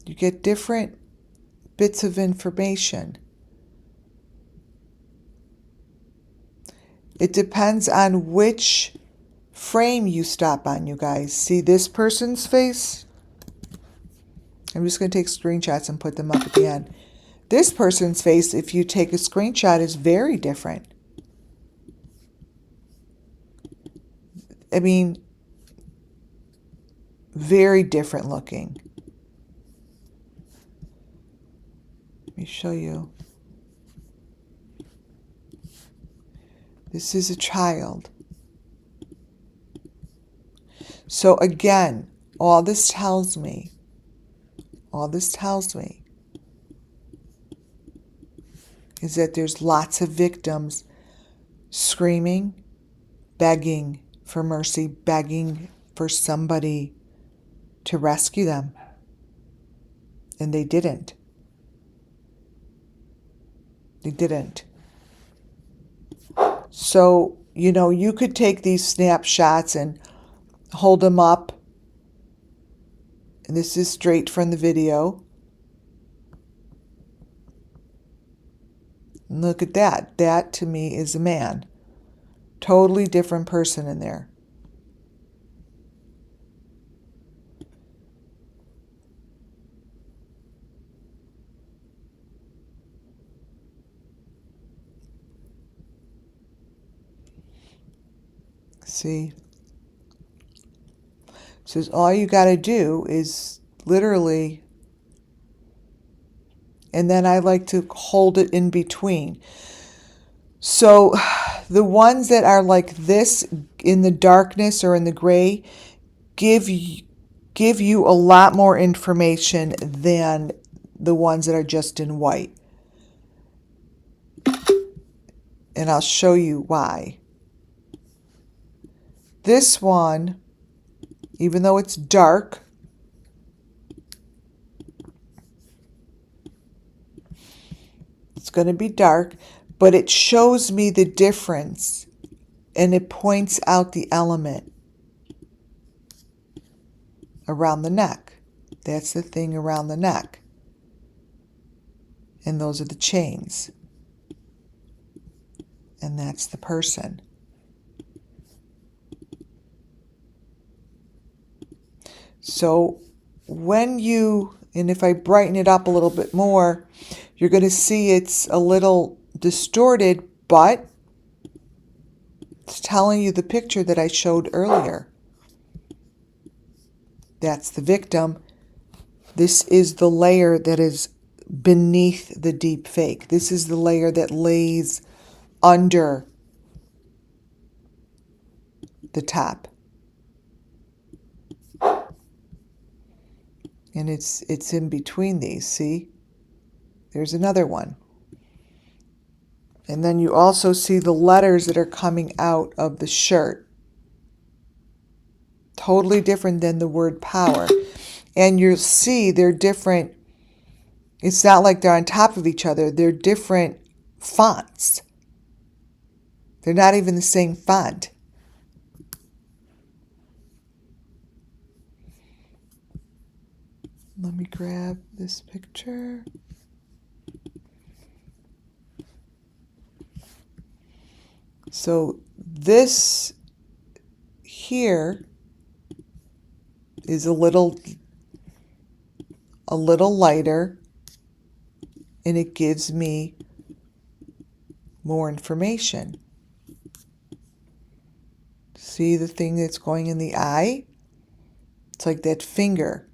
You get different bits of information. It depends on which frame you stop on, you guys. See this person's face? I'm just going to take screenshots and put them up at the end. This person's face, if you take a screenshot, is very different. I mean, very different looking. Let me show you. This is a child. So again, all this tells me is that there's lots of victims screaming, begging for mercy, begging for somebody to rescue them. And they didn't. They didn't. So, you know, you could take these snapshots and hold them up. And this is straight from the video. And look at that. That to me is a man. Totally different person in there. See? So all you got to do is literally, and then I like to hold it in between. So the ones that are like this in the darkness or in the gray give you a lot more information than the ones that are just in white. And I'll show you why. This one, even though it's dark, it's going to be dark, but it shows me the difference and it points out the element around the neck. That's the thing around the neck. And those are the chains. And that's the person. So when you, and if I brighten it up a little bit more, you're going to see it's a little distorted, but it's telling you the picture that I showed earlier. That's the victim. This is the layer that is beneath the deep fake. This is the layer that lays under the top. And it's in between these, see? There's another one. And then you also see the letters that are coming out of the shirt. Totally different than the word power. And you'll see they're different. It's not like they're on top of each other. They're different fonts. They're not even the same font. Let me grab this picture. So this here is a little lighter, and it gives me more information. See the thing that's going in the eye? It's like that finger.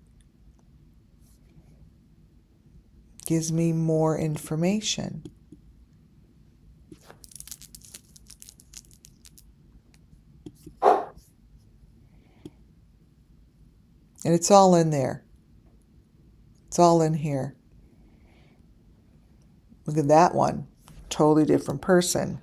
Gives me more information. And it's all in there. It's all in here. Look at that one. Totally different person.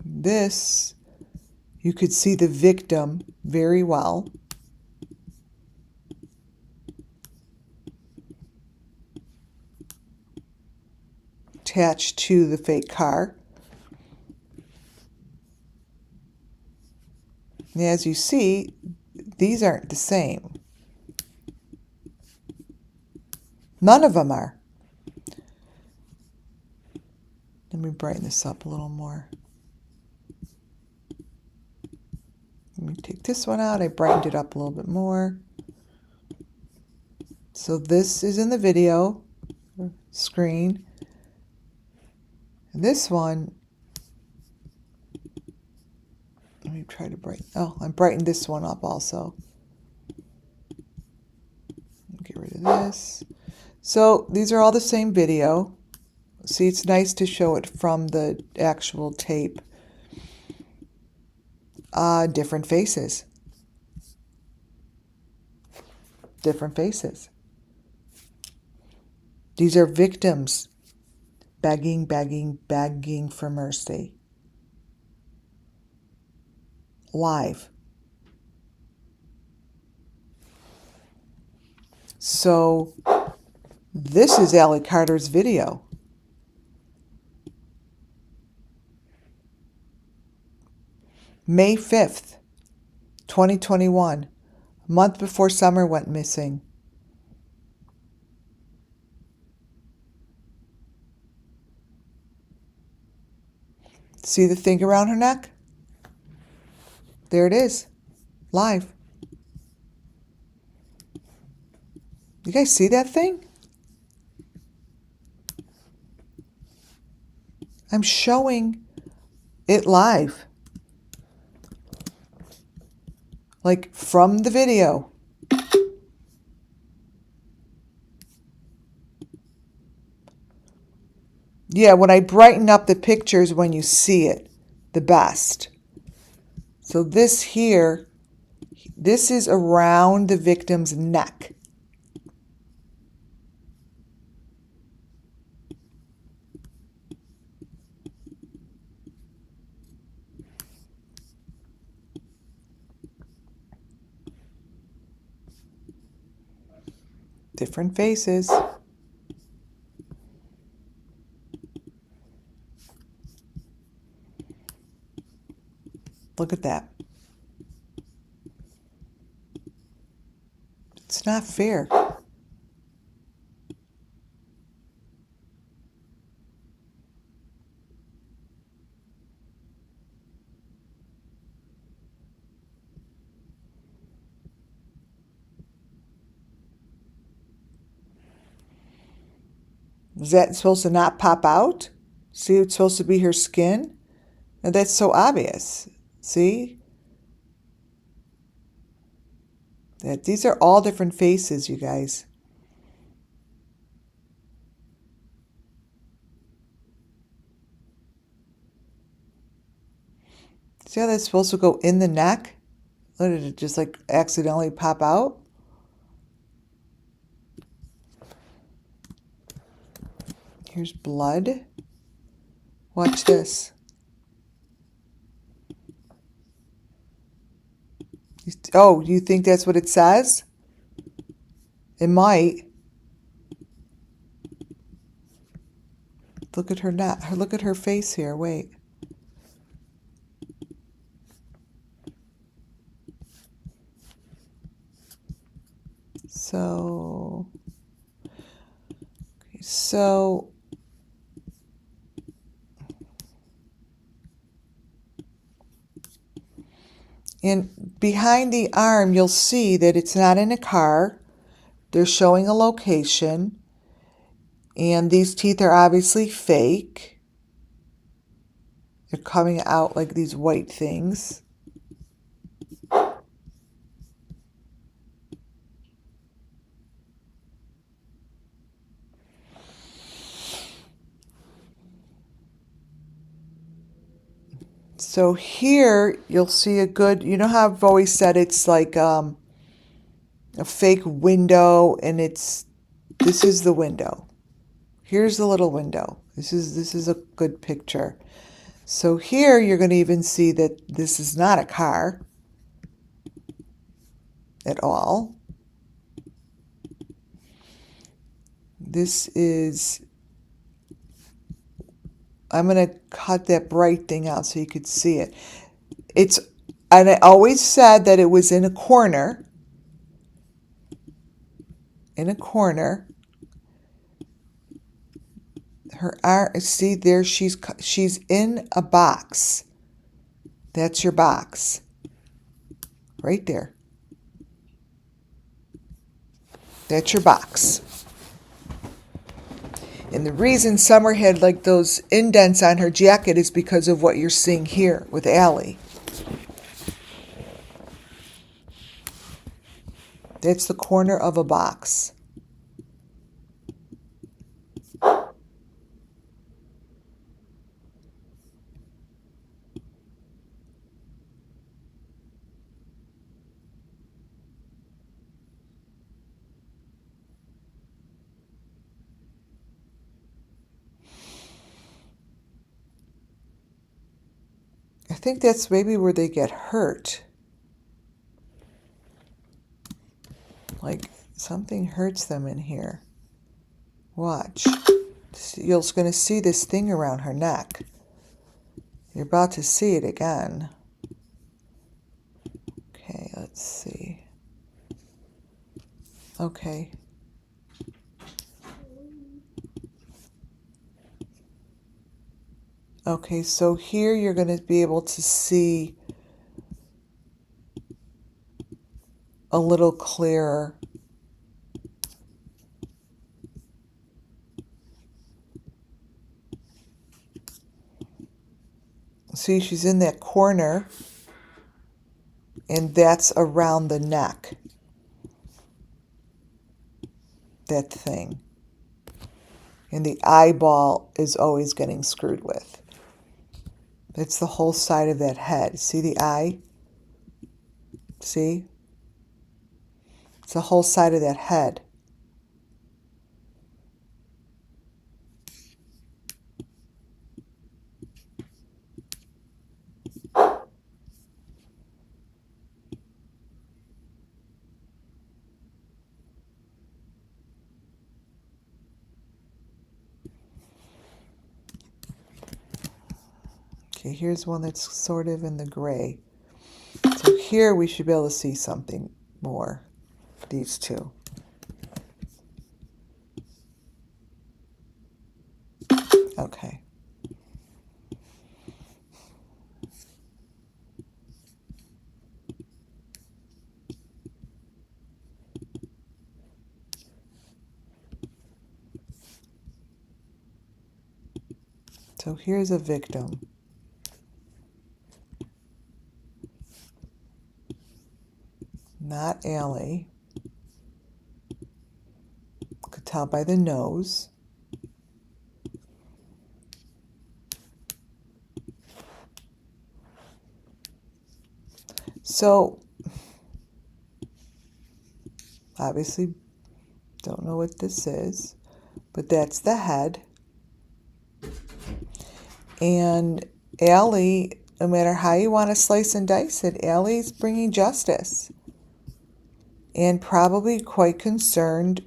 This, you could see the victim very well. Attached to the fake car. And as you see, these aren't the same. None of them are. Let me brighten this up a little more. Let me take this one out. I brightened it up a little bit more. So this is in the video screen. And this one, let me try to brighten. Oh, I brightened this one up also. Get rid of this. So these are all the same video. See, it's nice to show it from the actual tape. Different faces. Different faces. These are victims begging, begging, begging for mercy. Live. So this is Allie Carter's video. May 5th, 2021, a month before Summer went missing. See the thing around her neck? There it is, live. You guys see that thing? I'm showing it live. Like from the video. Yeah, when I brighten up the pictures when you see it the best. So this here, this is around the victim's neck. Different faces. Look at that. It's not fair. Is that supposed to not pop out? See, it's supposed to be her skin? And that's so obvious. See? These are all different faces, you guys. See how that's supposed to go in the neck? Or did it just like accidentally pop out? Here's blood. Watch this. Oh, you think that's what it says? It might. Look at her neck. Look at her face here. Wait. So and behind the arm, you'll see that it's not in a car. They're showing a location. And these teeth are obviously fake. They're coming out like these white things. So here you'll see a good, you know how I've always said it's like a fake window, and this is the window. Here's the little window. This is a good picture. So here you're going to even see that this is not a car at all. This is, I'm going to cut that bright thing out so you could see it. And I always said that it was in a corner. In a corner. Her arm, see there, she's in a box. That's your box. Right there. That's your box. And the reason Summer had like those indents on her jacket is because of what you're seeing here with Allie. That's the corner of a box. I think that's maybe where they get hurt. Like something hurts them in here. Watch. You're going to see this thing around her neck. You're about to see it again. Okay, let's see. Okay. Okay, so here you're going to be able to see a little clearer. See, she's in that corner, and that's around the neck. That thing. And the eyeball is always getting screwed with. It's the whole side of that head. See the eye? See? It's the whole side of that head. Okay, here's one that's sort of in the gray. So here we should be able to see something more. These two. Okay. So here's a victim. Not Allie. Could tell by the nose. So, obviously, don't know what this is, but that's the head. And Allie, no matter how you want to slice and dice it, Allie's bringing justice. And probably quite concerned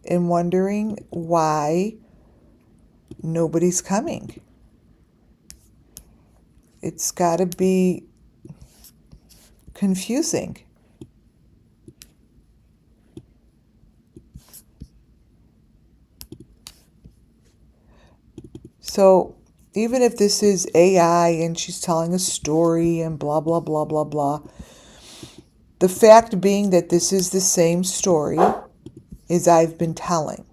and wondering why nobody's coming. It's got to be confusing. So even if this is AI and she's telling a story and blah, blah, blah, blah, blah, the fact being that this is the same story as I've been telling.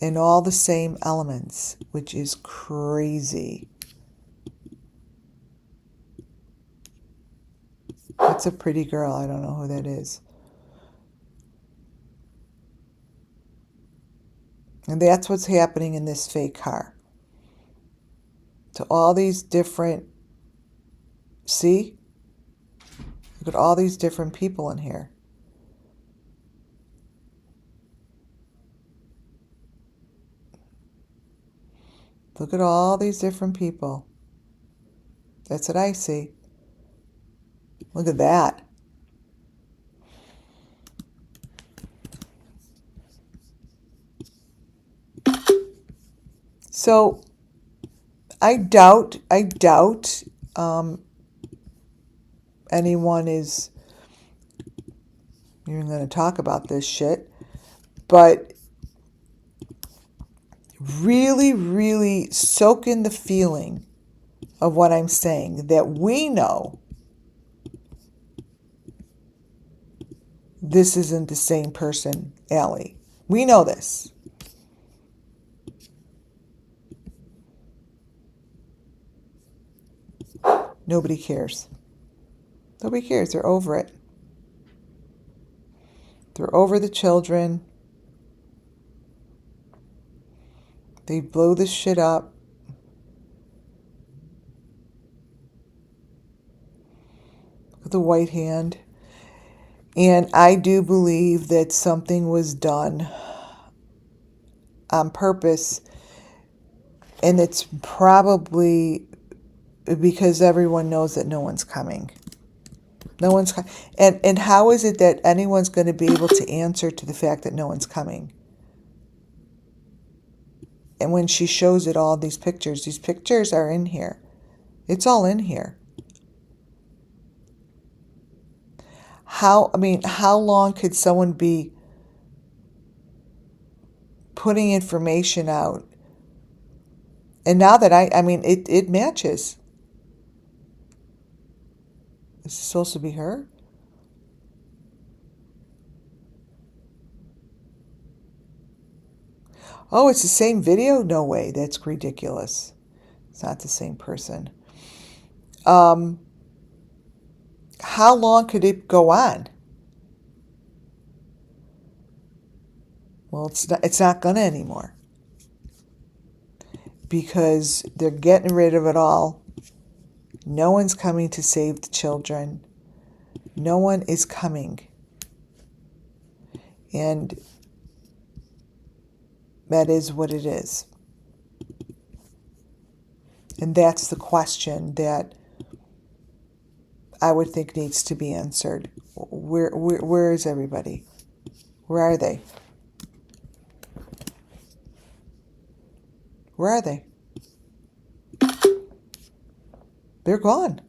And all the same elements, which is crazy. That's a pretty girl. I don't know who that is. And that's what's happening in this fake car. To all these different, see? Look at all these different people in here. Look at all these different people. That's what I see. Look at that. So I doubt anyone is even going to talk about this shit, but really, really soak in the feeling of what I'm saying, that we know this isn't the same person, Allie. We know this. Nobody cares. Nobody cares. They're over it. They're over the children. They blow this shit up. Look at the white hand. And I do believe that something was done on purpose. And it's probably because everyone knows that no one's coming. No one's coming. And how is it that anyone's going to be able to answer to the fact that no one's coming? And when she shows it all these pictures are in here. It's all in here. How long could someone be putting information out? And now that it matches. Is this supposed to be her? Oh, it's the same video? No way. That's ridiculous. It's not the same person. How long could it go on? Well, it's not gonna anymore. Because they're getting rid of it all. No one's coming to save the children. No one is coming. And that is what it is. And that's the question that I would think needs to be answered. Where is everybody? Where are they? Where are they? they're gone.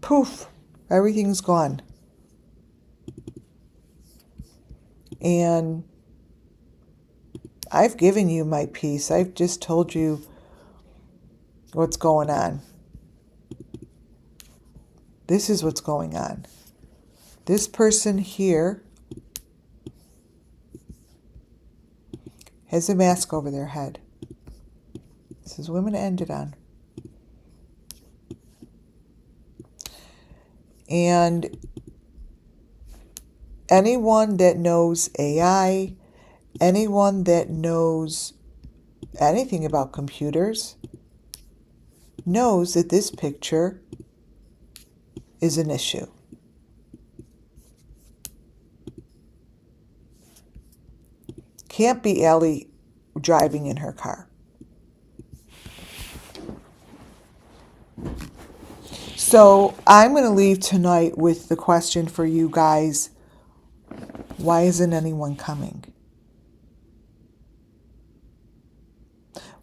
Poof, everything's gone. And I've given you my piece. I've just told you what's going on. This is what's going on. This person here has a mask over their head. This is what I'm going to end it on. And anyone that knows AI, anyone that knows anything about computers, knows that this picture is an issue. Can't be Allie driving in her car. So I'm going to leave tonight with the question for you guys. Why isn't anyone coming?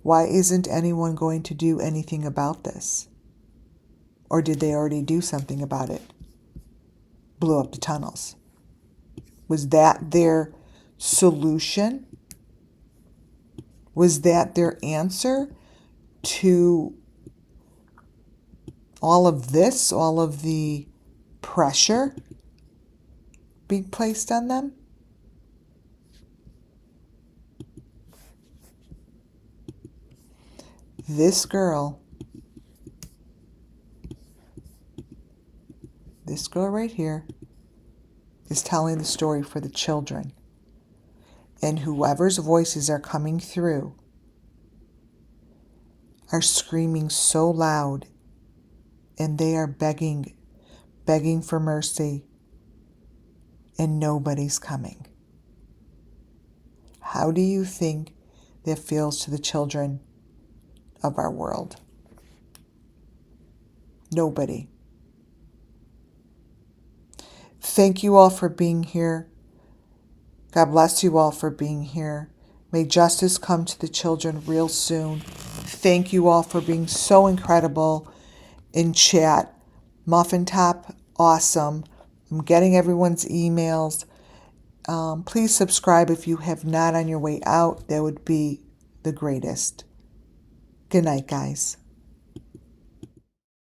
Why isn't anyone going to do anything about this? Or did they already do something about it? Blew up the tunnels. Was that their solution? Was that their answer to all of this, all of the pressure being placed on them? This girl right here is telling the story for the children. And whoever's voices are coming through are screaming so loud, and they are begging for mercy, and nobody's coming. How do you think that feels to the children of our world? Nobody. Thank you all for being here. God bless you all for being here. May justice come to the children real soon. Thank you all for being so incredible in chat. Muffin Top, awesome. I'm getting everyone's emails. Please subscribe if you have not on your way out. That would be the greatest. Good night, guys.